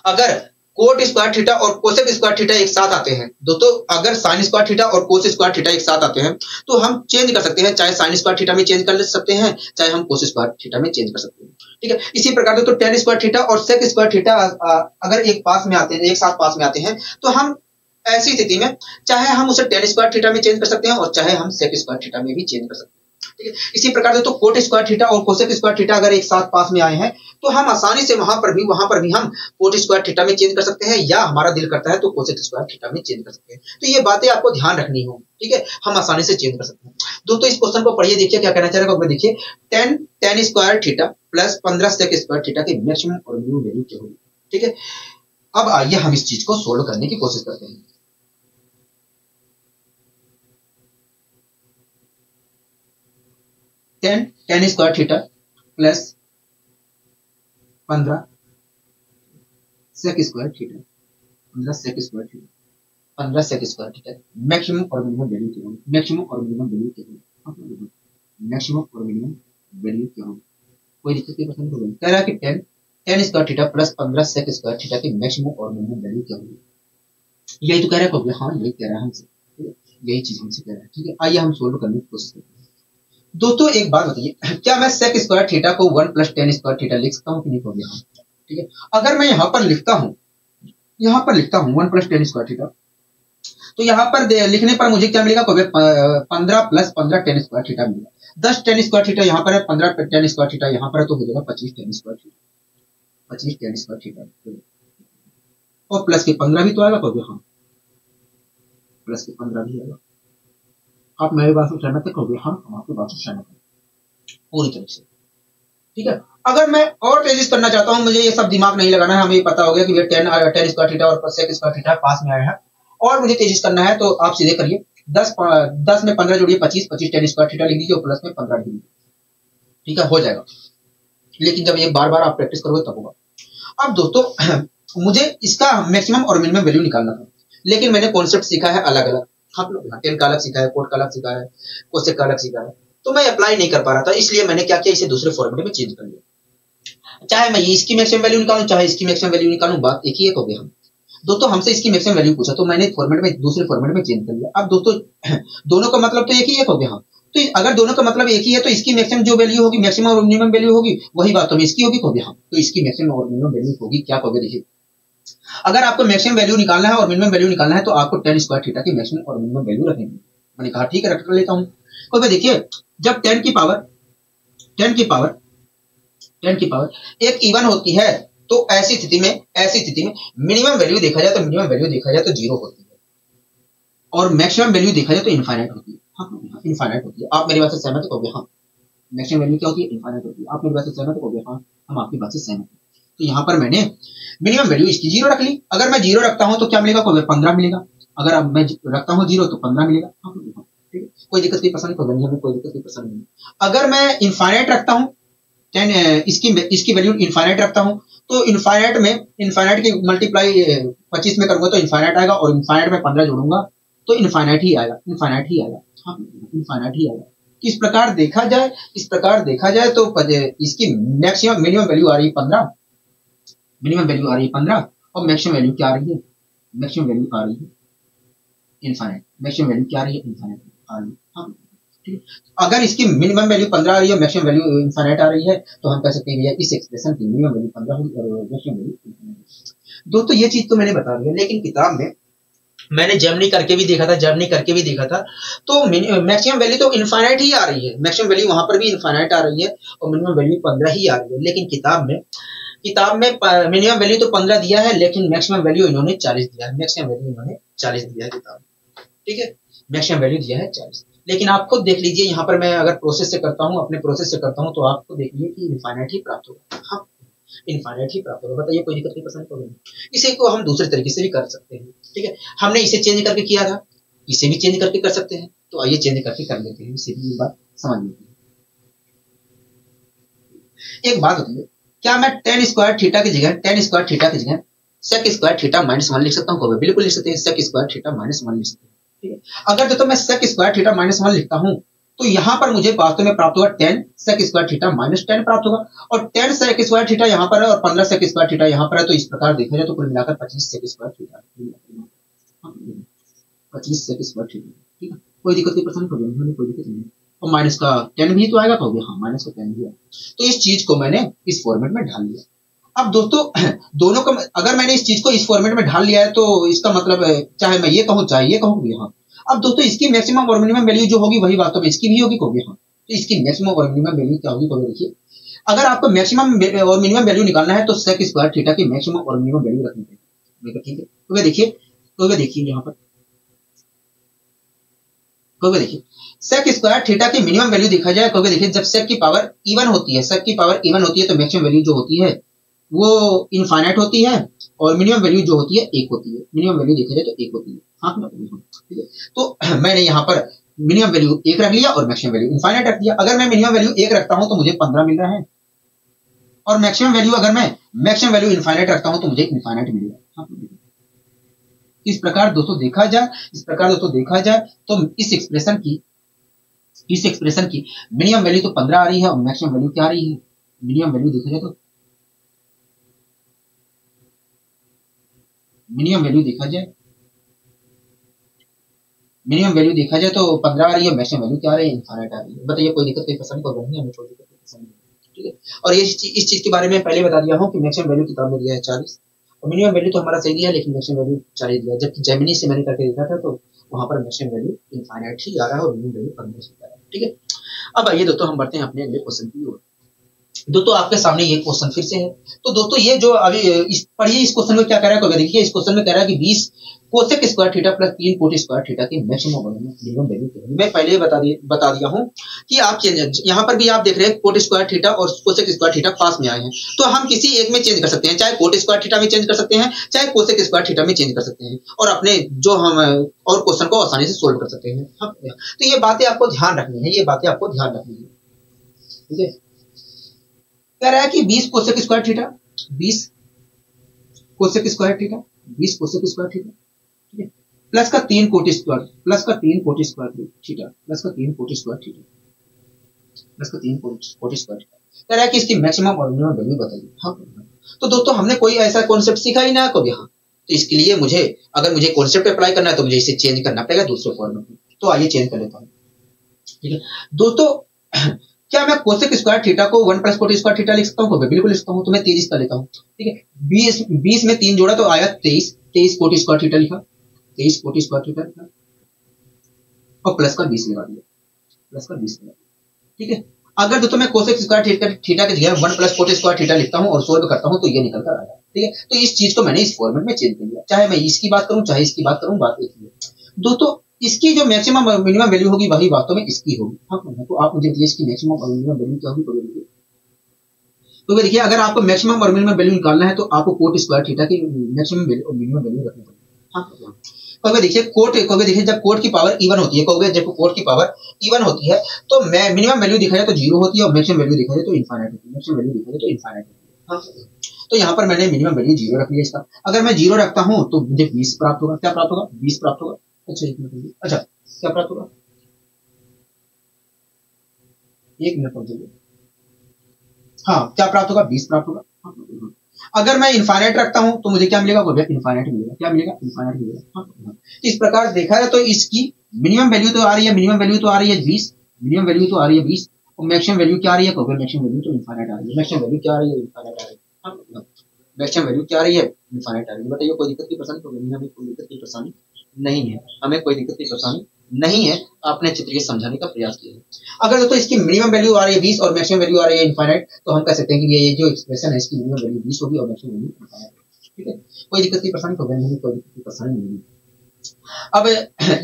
अगर कोट स्क्वायर थीटा और कोसेक स्क्वायर थीटा एक साथ आते हैं, दोस्तों अगर साइन स्क्वायर थीटा और कोस स्क्वायर थीटा एक साथ आते हैं तो हम चेंज कर सकते हैं, चाहे साइन स्क्वायर थीटा में चेंज कर सकते हैं, चाहे हम कोस स्क्वायर थीटा में चेंज कर सकते हैं, ठीक है। इसी प्रकार दोस्तों 10 स्क्वायर थीटा और सेक स्क्वायर थीटा अगर एक साथ पास में आते हैं तो हम ऐसी स्थिति में चाहे हम उसे टेन स्क्वायर थीटा में चेंज कर सकते हैं और चाहे हम सेक स्क्वायर थीटा में भी चेंज कर सकते हैं। ठीक है, इसी प्रकार से तो कोट स्क्वायर थीटा और कोसेक स्क्वायर थीटा अगर एक साथ पास में आए हैं तो हम आसानी से वहां पर भी हम कोट स्क्वायर थीटा में चेंज कर सकते हैं, या हमारा दिल करता है तो कोसेक स्क्वायर थीटा में चेंज कर सकते हैं। तो ये बातें आपको ध्यान रखनी हो, ठीक है, हम आसानी से चेंज कर सकते हैं। दोस्तों इस क्वेश्चन को पढ़िए, देखिए क्या कहना चाह रहा है। देखिए tan square theta plus 15 sec square theta की मैक्सिमम और मिनिमम वैल्यू क्या होगी। ठीक है, अब आइए हम इस चीज को सोल्व करने की कोशिश करते हैं। Tan square theta plus 15 sec square theta, 15 sec square theta, 15 sec square theta maximum और मिनिमम वैल्यू क्या होगी। मैक्सिमम और मिनिमम वैल्यू क्या होगी, मैक्सिमम और मिनिमम वैल्यू क्या होगी। कोई दिक्कत नहीं, पसंद होगी। कह रहा है कि tan square theta plus 15 sec square theta की मैक्सिमम और मिनिमम वैल्यू क्या होगी। यही तो कह रहा है, हाँ यही कह रहा है हमसे, यही चीज हमसे कह रहा है। ठीक है, आइए हम सोल्व करने की कोशिश करते हैं। दोस्तों एक बात बताइए, क्या मैं सेक स्क्वायर थीटा को 1 प्लस टेन स्क्वायर थीटा लिख सकता हूँ कि नहीं होगी। ठीक है, अगर मैं यहाँ पर लिखता हूँ 1 प्लस टेन स्क्वायर थीटा, तो यहाँ पर लिखने पर मुझे क्या मिलेगा, 15 प्लस 15 टेन स्क्वायर थीटा मिलेगा। 10 टेन स्क्वायर थीटा यहाँ पर है, 15 टेन स्क्वायर थीटा यहाँ पर है, तो हो जाएगा 25 ten square theta, 25 ten square theta. और प्लस के 15 भी तो आएगा, कहोगे हाँ प्लस के 15 भी आएगा। आप मेरी बात से सहमत है, कहोगे हाँ हम आपकी बात से सहमत है पूरी तरह से। ठीक है, अगर मैं और तेजी करना चाहता हूं, मुझे ये सब दिमाग नहीं लगाना है, हमें ये पता हो गया कि ये टेन स्क्वायर थीटा और सेक स्क्वायर थीटा पास में आए हैं, और मुझे तेजी करना है तो आप सीधे करिए, 10 में 15 जोड़िए 25 टेन स्क्वायर थीटा लिख दीजिए और प्लस में 15 लिख दीजिए। ठीक है, हो जाएगा। लेकिन जब ये बार बार आप प्रैक्टिस करोगे तब होगा। अब दोस्तों मुझे इसका मैक्सिमम और मिनिमम वैल्यू निकालना था, लेकिन मैंने कॉन्सेप्ट सीखा है अलग अलग। आप लोग टेन का अलग सीखा है, कोट का अलग सीखा है, कोसेक का अलग सीखा है, तो मैं अप्लाई नहीं कर पा रहा था, इसलिए मैंने क्या किया, इसे दूसरे फॉर्मेट में चेंज कर लिया। चाहे मैं इसकी मैक्सिमम वैल्यू निकालूं, चाहे इसकी मैक्सिमम वैल्यू निकालूं, बात एक ही हो गया। हम दोस्तों हमसे इसकी मैक्सिमम वैल्यू पूछा तो मैंने फॉर्मेट में दूसरे फॉर्मेट में चेंज कर लिया। अब दोस्तों दोनों का मतलब तो एक ही हो गया। हाँ, तो अगर दोनों का मतलब एक ही है तो इसकी मैक्सिमम जो वैल्यू होगी, मैक्सिमम और मिनिमम वैल्यू होगी, वही बात तो इसकी होगी, हो गया। हाँ, तो इसकी मैक्सिमम और मिनिमम वैल्यू होगी क्या होगी। देखिए, अगर आपको मैक्सिमम वैल्यू निकालना है और मिनिमम वैल्यू निकालना है तो आपको टेन स्क्वायर थीटा की मैक्सिमम और मिनिमम वैल्यू रखेंगे। मैंने कहा ठीक है, रख लेता हूँ। तो देखिए, जब 10 की पावर एक इवन होती है तो ऐसी स्थिति में मिनिमम वैल्यू देखा जाए तो 0 होती है, और मैक्सिमम वैल्यू देखा जाए तो इनफाइनाइट होती है। हाँ, इनफाइनाइट होती है। आप मेरी बात से सहमत हो? हाँ, मैक्सिमम वैल्यू क्या होती है, इनफाइनाइट होती है। आप मेरी बात से सहमत हो? हाँ, हम आपकी बात से सहमत हैं। तो यहाँ पर मैंने मिनिमम वैल्यू इसकी 0 रख ली। अगर मैं 0 रखता हूँ तो क्या मिलेगा, 15 मिलेगा। अगर अब मैं रखता हूँ 0 तो 15 मिलेगा। ठीक है, कोई दिक्कत नहीं, पसंद नहीं, हमें कोई दिक्कत नहीं, पसंद नहीं। अगर मैं इनफाइनाइट रखता हूँ, इसकी वैल्यू इनफाइनाइट रखता हूँ, तो इनफाइनाइट की मल्टीप्लाई 25 में करूंगा तो इनफाइनाइट आएगा, और इनफाइनाइट में 15 जोड़ूंगा तो इनफाइनाइट ही आएगा। हाँ, इनफाइनाइट ही आएगा। इस प्रकार देखा जाए तो इसकी मैक्सिमम मिनिमम वैल्यू आ रही है 15, और मैक्सिमम वैल्यू क्या आ रही है, मैक्सिमम वैल्यू आ रही है इनफाइनाइट। मैक्सिमम वैल्यू क्या आ रही है, इनफाइनाइट आ रही है। हाँ, ठीक है। अगर इसकी मिनिमम वैल्यू 15 आ रही है, मैक्सिमम वैल्यू इनफाइनाइट आ रही है, तो हम कह सकते हैं भैया इस एक्सप्रेशन की मिनिमम वैल्यू 15 होगी और मैक्सिमम वैल्यू इनफाइनाइट। दोस्तों ये चीज तो मैंने बता दिया, लेकिन किताब में मैंने जर्मनी करके भी देखा था, तो मैक्सिमम वैल्यू तो इनफाइनाइट ही आ रही है, मैक्सिमम वैल्यू वहां पर भी इनफाइनाइट आ रही है और मिनिमम वैल्यू 15 ही आ रही है। लेकिन किताब में मिनिमम वैल्यू तो 15 दिया है, लेकिन मैक्सिमम वैल्यू इन्होंने 40 दिया है। मैक्सिमम वैल्यू इन्होंने 40 दिया है किताब में। ठीक है, मैक्सिमम वैल्यू दिया है 40। लेकिन आप खुद देख लीजिए, यहाँ पर मैं अगर प्रोसेस से करता हूँ, अपने प्रोसेस से करता हूँ, तो आपको देख लीजिए कि इनफाइनाइट ही प्राप्त होगा। हाँ, इनफाइनाइट ही प्राप्त होगा। बताइए, कोई दिक्कत नहीं, पसंद होगी। इसे को हम दूसरे तरीके से भी कर सकते हैं। ठीक है, हमने इसे चेंज करके किया था, इसे भी चेंज करके कर सकते हैं। तो आइए चेंज करके कर लेते हैं, इसे भी बात समझ लेते हैं। एक बात होती है, क्या मैं टेन स्क्वायर थीटा की जगह सेक स्क्वायर थीटा -1 लिख सकता हूँ? बिल्कुल लिख सकते हैं, सेक स्क्वायर थीटा -1 लिख सकते हैं। ठीक है, अगर तो मैं सेक स्क्वायर थीटा -1 लिखता हूँ तो यहाँ पर मुझे वास्तव में प्राप्त होगा 10 सेक स्क्वायर थीटा -10 प्राप्त होगा, और 10 सेक स्क्वायर थीटा यहाँ पर है और 15 सेक स्क्वायर थीटा यहाँ पर है। तो इस प्रकार देखा जाए तो कुल मिलाकर 25 sec square theta, 25 sec square theta. ठीक है, कोई दिक्कत नहीं, पसंद करोगे, कोई दिक्कत नहीं। और माइनस का 10 भी तो आएगा, कहोगे हाँ माइनस का 10 भी आएगा। तो इस चीज को मैंने इस फॉर्मेट में ढाल लिया। अब दोस्तों दोनों का अगर मैंने इस चीज को इस फॉर्मेट में ढाल लिया है तो इसका मतलब है चाहे मैं ये कहूँ चाहे ये कहूँ यहाँ। अब दोस्तों इसकी मैक्सिमम और मिनिमम वैल्यू जो होगी वही वास्तव में इसकी भी होगी होगी हाँ। तो इसकी मैक्सिमम और मिनिमम वैल्यू क्या होगी तो देखिए, अगर आपको मैक्सिमम और मिनिमम वैल्यू निकालना है तो सेक स्क्वायर थीटा की मैक्सिमम और मिनिमम वैल्यू रखनी पड़ेगी, ठीक है। तो वे देखिए यहाँ पर क्योंकि देखिए सेक स्क्वायर थीटा की मिनिमम वैल्यू देखा जाए, क्योंकि देखिए जब सेक की पावर इवन होती है, सेक की पावर इवन होती है तो मैक्सिमम वैल्यू जो होती है वो इनफाइनाइट होती है और मिनिमम वैल्यू जो होती है एक होती है। मिनिमम वैल्यू देखा जाए तो एक होती है, हाँ ठीक है। तो मैंने यहाँ पर मिनिमम वैल्यू एक रख लिया और मैक्सिमम वैल्यू इनफाइनाइट रख दिया। अगर मैं मिनिमम वैल्यू एक रखता हूं तो मुझे 15 मिल रहा है और मैक्सिमम वैल्यू अगर मैं मैक्सिमम वैल्यू इनफाइनाइट रखता हूं तो मुझे इनफाइनाइट मिलेगा। इस प्रकार दोस्तों देखा जाए तो इस एक्सप्रेशन की मिनिमम वैल्यू तो 15 आ रही है और मैक्सिमम वैल्यू क्या आ रही है, मिनिमम वैल्यू देखा जाए तो मिनिमम वैल्यू देखा जाए तो 15 आ रही है, मैक्सिमम वैल्यू क्या आ रही है, इनफाइनाइट आ रही है। बताइए कोई दिक्कत कोई पसंद कोई नहीं, हमें कोई दिक्कत पसंद नहीं, ठीक है। और ये इस चीज के बारे में पहले बता दिया हूँ कि मैक्सिमम वैल्यू किताब में दिया है 40 और मिनिमम वैल्यू तो हमारा सही दिया लेकिन मैक्सिमम वैल्यू 40 दिया, जबकि जेमिनी से मैंने करके देखा था तो वहां पर मैक्सिमम वैल्यू इनफाइनाइट ही आ रहा है और मिनिमम वैल्यू 15 आ रहा है, ठीक है। अब आइए दोस्तों हम बढ़ते हैं अपने अगले क्वेश्चन की ओर। दोस्तों आपके सामने ये क्वेश्चन फिर से है। तो दोस्तों ये जो अभी पढ़िए इस क्वेश्चन में क्या कह रहा है, देखिए इस क्वेश्चन में कह रहा है कि 20 cosec square theta plus 3 coat square theta की मैक्सिमम मिनिमम वैल्यू क्या है। मैं पहले बता दिया हूं कि आप यहाँ पर भी आप देख रहे हैं कोट स्क्वायर थीटा और कोसेक स्क्वायर थीटा पास में आए हैं, तो हम किसी एक में चेंज कर सकते हैं, चाहे कोट स्क्वायर थीटा में चेंज कर सकते हैं चाहे कोसेक स्क्वायर थीटा में चेंज कर सकते हैं और अपने जो हम और क्वेश्चन को आसानी से सोल्व कर सकते हैं। तो ये बातें आपको ध्यान रखनी है, ठीक है। कह रहा है कि 20 cosec square theta 20 cosec square theta ठीक है प्लस का 3 कोट स्क्वायर थीटा कह रहा है कि इसकी मैक्सिमम और मिनिमम वैल्यू बताइए। हाँ तो दोस्तों हमने कोई ऐसा कॉन्सेप्ट सीखा ही ना कभी यहाँ, तो इसके लिए अगर मुझे कॉन्सेप्ट अप्लाई करना है तो मुझे इसे चेंज करना पड़ेगा दूसरे फॉर्मेट में। तो आइए चेंज कर लेता हूँ, ठीक है दोस्तों। क्या मैं कोसेक स्क्वायर थीटा को 1 प्लस कोट स्क्वायर थीटा लिख सकता हूँ? बिल्कुल लिख सकता हूँ। तो मैं 23 का लेता हूँ, ठीक है। 20 में 3 जोड़ा तो आया 23 कोट स्क्वायर थीटा लिखा, 23 कोट स्क्वायर थीटा लिखा और प्लस का 20 लगा दिया, ठीक है। अगर दोस्तों मैं कोसेक स्क्वायर थीटा के जगह 1 प्लस कोट स्क्वायर थीटा लिखता हूँ और सोल्व करता हूँ तो ये निकल कर आया, ठीक है। तो इस चीज को मैंने इस फॉर्मेट में चेंज कर लिया, चाहे मैं इसकी बात करूँ चाहे इसकी बात करूँ, बात एक ही है दोस्तों। इसकी जो मैक्सिमम और मिनिमम वैल्यू होगी वही वास्तव में इसकी होगी। हाँ तो आप मुझे बताइए इसकी मैक्सिमम और मिनिमम वैल्यू क्या होगी। तो देखिए अगर आपको मैक्सिमम और मिनिमम वैल्यू निकालना है तो आपको कोट स्क्वायर थीटा की मैक्सिमम वैल्यू और मिनिमम वैल्यू रखनी पड़ेगी। हाँ देखिए जब कोट की पावर इवन होती है, जब कोट की पावर इवन होती है तो मिनिमम वैल्यू देखा जाए तो 0 होती है और मैक्सिमम वैल्यू देखा जाए तो इनफाइनाइट होती है, तो यहाँ पर मैंने मिनिमम वैल्यू 0 रख लिया इसका। अगर मैं 0 रखता हूँ तो मुझे 20 प्राप्त होगा। क्या प्राप्त होगा? 20 प्राप्त होगा। अच्छा क्या प्राप्त होगा? 1 मिनट रुकिए। हाँ क्या प्राप्त होगा? 20 प्राप्त होगा। अगर मैं इनफाइनाइट रखता हूं तो मुझे क्या मिलेगा? इनफाइनाइट मिलेगा। क्या मिलेगा? इनफाइनाइट मिलेगा। इस प्रकार देखा है तो इसकी मिनिमम वैल्यू तो आ रही है 20, मिनिमम वैल्यू तो आ रही है 20 और मैक्सिमम वैल्यू क्या आ रही है? मैक्सिमम वैल्यू तो इनफाइनाइट आ रही है। मैक्सिमम वैल्यू क्या आ रही है? इनफाइनाइट आ रही है। मैक्सिमम वैल्यू क्या आ रही है? इनफाइनाइट आ रही है। बताइए कोई दिक्कत की परेशानी तो नहीं? हमें कोई दिक्कत की परेशानी नहीं है, हमें कोई दिक्कत की परेशानी नहीं है। आपने चित्र समझाने का प्रयास किया है। अगर दोस्तों इसकी मिनिमम वैल्यू आ रही है 20 और मैक्सिमम वैल्यू आ रही है इनफाइनाइट तो हम कह सकते हैं कि ये जो एक्सप्रेशन है इसकी मिनिमम वैल्यू 20 होगी और मैक्सिमम वैल्यू इनफाइनाइट, ठीक है। कोई दिक्कत की परेशानी तो नहीं, कोई दिक्कत की परेशानी नहीं। अब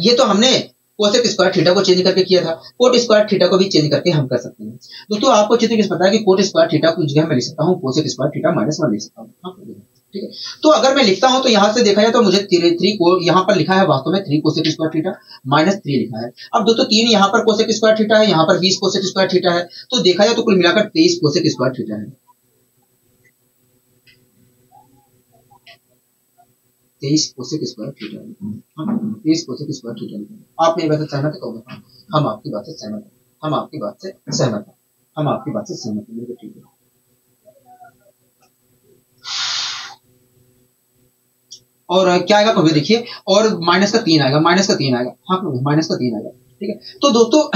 ये तो हमने कोसेक स्क्वायर थीटा को चेंज करके किया था, कोट स्क्वायर थीटा को भी चेंज करके हम कर सकते हैं। दोस्तों आपको चित्र किस पता है कि कोट स्क्वायर थीटा को जगह मैं लिख सकता हूँ कोसेक स्क्वायर थीटा -1 लिख सकता हूँ, ठीक है। तो अगर मैं लिखता हूं तो यहां से देखा जाए तो मुझे 3 को यहां पर लिखा है वास्तव में 3 कोसेक स्क्वायर थीटा -3 लिखा है। अब दोस्तों 3 यहां पर कोसेक स्क्वायर थीटा है, यहां पर 20 कोसेक स्क्वायर थीटा है, तो देखा जाए तो कुल मिलाकर 23 कोसेक स्क्वायर थीटा है। 23 cosec square theta, 23 cosec square theta. आप मेरी बात से सहमत है? हम आपकी बात से सहमत है, हम आपकी बात से सहमत है, हम आपकी बात से सहमत है, बिल्कुल ठीक है। और क्या आएगा कभी देखिए, और -3 आएगा, -3 आएगा। हाँ -3 आएगा, ठीक है। तो दोस्तों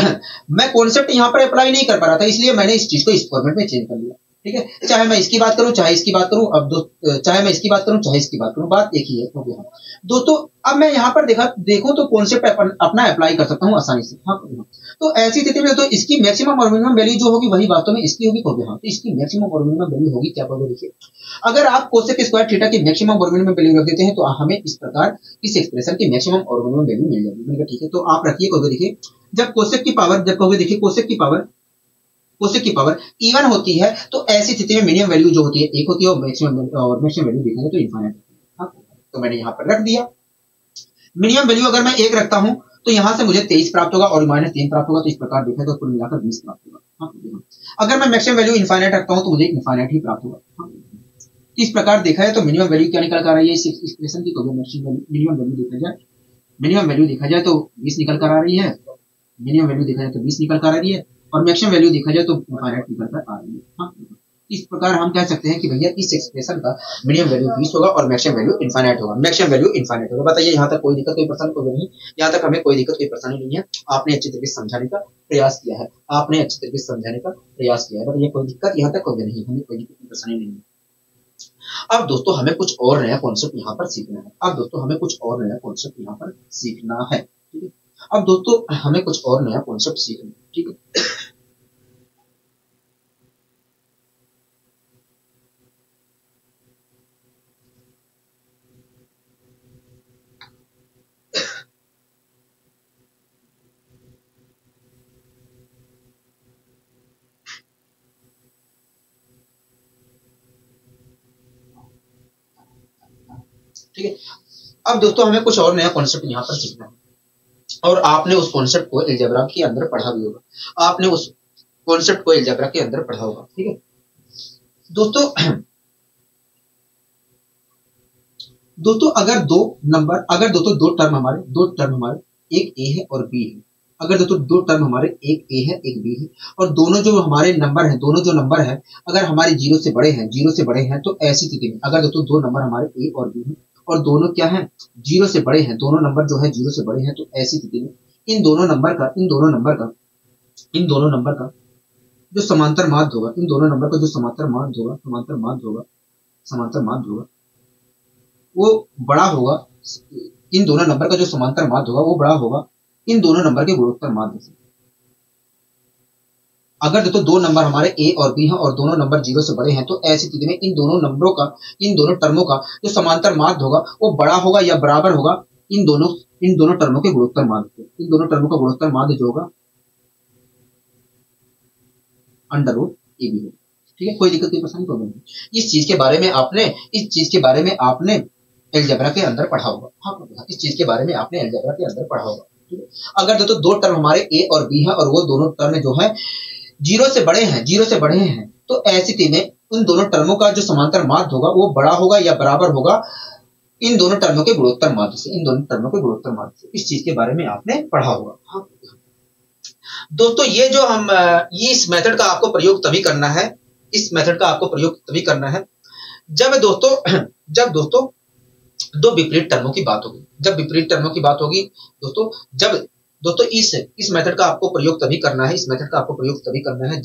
मैं कॉन्सेप्ट यहाँ पर अप्लाई नहीं कर पा रहा था, इसलिए मैंने इस चीज को इस फॉर्मेट में चेंज कर लिया। ठीक है, चाहे मैं इसकी बात करूं चाहे इसकी बात करूं, चाहे मैं इसकी बात करूं चाहे इसकी बात करूं, बात एक ही है। तो यहाँ दोस्तों अब मैं यहाँ पर देखो तो कॉन्सेप्ट अपना अप्लाई कर सकता हूँ आसानी से। हाँ, तो ऐसी स्थिति में तो इसकी मैक्सिमम और मिनिमम वैल्यू जो होगी वही वास्तव में इसकी होगी। तो यहाँ तो इसकी मैक्सिमम और मिनिमम वैल्यू होगी क्या होगी, देखिए अगर आप कोसेक स्क्वायर थीटा की मैक्सिमम और मिनिमम वैल्यू रख देते हैं तो हमें इस प्रकार इस एक्सप्रेशन की मैक्सिमम और मिनिमम वैल्यू मिल जाएगी। ठीक है, तो आप रखिए कहोगे, देखिए जब कोसेक की पावर, जब कहोगे देखिए कोसेक की पावर इवन होती है तो ऐसी स्थिति में मिनिमम वैल्यू जो होती है एक होती है और मैक्सिमम वैल्यू देखा जाए तो इनफाइनाइट। हाँ, तो मैंने यहाँ पर रख दिया मिनिमम वैल्यू अगर मैं एक रखता हूं तो यहां से मुझे 23 प्राप्त होगा और -3 प्राप्त होगा, तो इस प्रकार देखा तो कुल मिलाकर 20 प्राप्त होगा। हाँ, अगर मैं मैक्सिमम वैल्यू इनफाइनाइट रखता हूं तो मुझे इनफाइनाइट ही प्राप्त होगा। हाँ, इस प्रकार देखा है तो मिनिमम वैल्यू क्या निकल कर आ रही है इस एक्सप्रेशन की, तो मिनिमम वैल्यू देखा जाए तो 20 निकल कर आ रही है, मिनिमम वैल्यू देखा जाए तो 20 निकल कर आ रही है और मैक्सिमम वैल्यू देखा जाए तो इनफाइनाइट निकल कर आ रही है। हाँ, इस प्रकार हम कह सकते हैं कि भैया इस एक्सप्रेशन का मिनिमम वैल्यू 20 होगा और मैक्सिमम वैल्यू इनफाइनाइट होगा। मैक्सिमम वैल्यू इनफाइनाइट होगा। बताइए यहाँ तक कोई दिक्कत कोई परेशानी कोई नहीं, यहाँ तक हमें कोई दिक्कत कोई परेशानी नहीं है। आपने अच्छी तरीके से समझाने का प्रयास किया है, बताइए कोई दिक्कत यहाँ तक कोई नहीं, हमें कोई दिक्कत कोई परेशानी नहीं है। अब दोस्तों हमें कुछ और नया कॉन्सेप्ट यहाँ पर सीखना है। ठीक है, अब दोस्तों हमें कुछ और नया कॉन्सेप्ट सीखना है। ठीक है, ठीक है, अब दोस्तों हमें कुछ और नया कॉन्सेप्ट यहाँ पर सीखना है और आपने उस कॉन्सेप्ट को अलजेब्रा के अंदर पढ़ा भी होगा। ठीक है दोस्तों, अगर दो टर्म हमारे एक ए है और बी है, अगर दोस्तों दो टर्म हमारे एक ए है एक बी है और दोनों जो नंबर है अगर हमारे जीरो से बड़े हैं तो ऐसी स्थिति में अगर दोस्तों दो नंबर हमारे ए और बी है और दोनों क्या है जीरो से बड़े हैं, दोनों नंबर जो है जीरो से बड़े हैं, तो ऐसी स्थिति में इन दोनों नंबर का जो समांतर माध्य होगा, वो बड़ा होगा, इन दोनों नंबर का जो समांतर माध्य होगा वो बड़ा होगा इन दोनों नंबर के गुणोत्तर माध्य से। अगर देखो दो नंबर हमारे ए और बी हैं और दोनों नंबर जीरो से बड़े हैं तो ऐसी स्थिति में इन दोनों टर्मों का जो समांतर माध्य होगा वो बड़ा होगा या बराबर होगा इन दोनों टर्मों के गुणोत्तर माध्य से। इन दोनों टर्मों का गुणोत्तर माध्य जो होगा √AB होगा। ठीक है, कोई दिक्कत कोई परेशानी कोई नहीं। इस चीज के बारे में आपने अलजेब्रा के अंदर पढ़ा होगा। हाँ, इस चीज के बारे में आपने अलजेब्रा के अंदर पढ़ा होगा। ठीक है, अगर दो टर्म हमारे ए और बी है और वो दोनों टर्म जो है जीरो से बड़े हैं तो ऐसी स्थिति में उन दोनों टर्मों का जो समांतर माध्य होगा वो बड़ा होगा या बराबर होगा इन दोनों टर्मों के गुणोत्तर माध्य से। इस चीज के बारे में आपने पढ़ा होगा। हाँ दोस्तों, ये इस मेथड का आपको प्रयोग तभी करना है जब दोस्तों दो विपरीत टर्मों की बात होगी। दोस्तों इस मेथड का आपको प्रयोग तभी करना है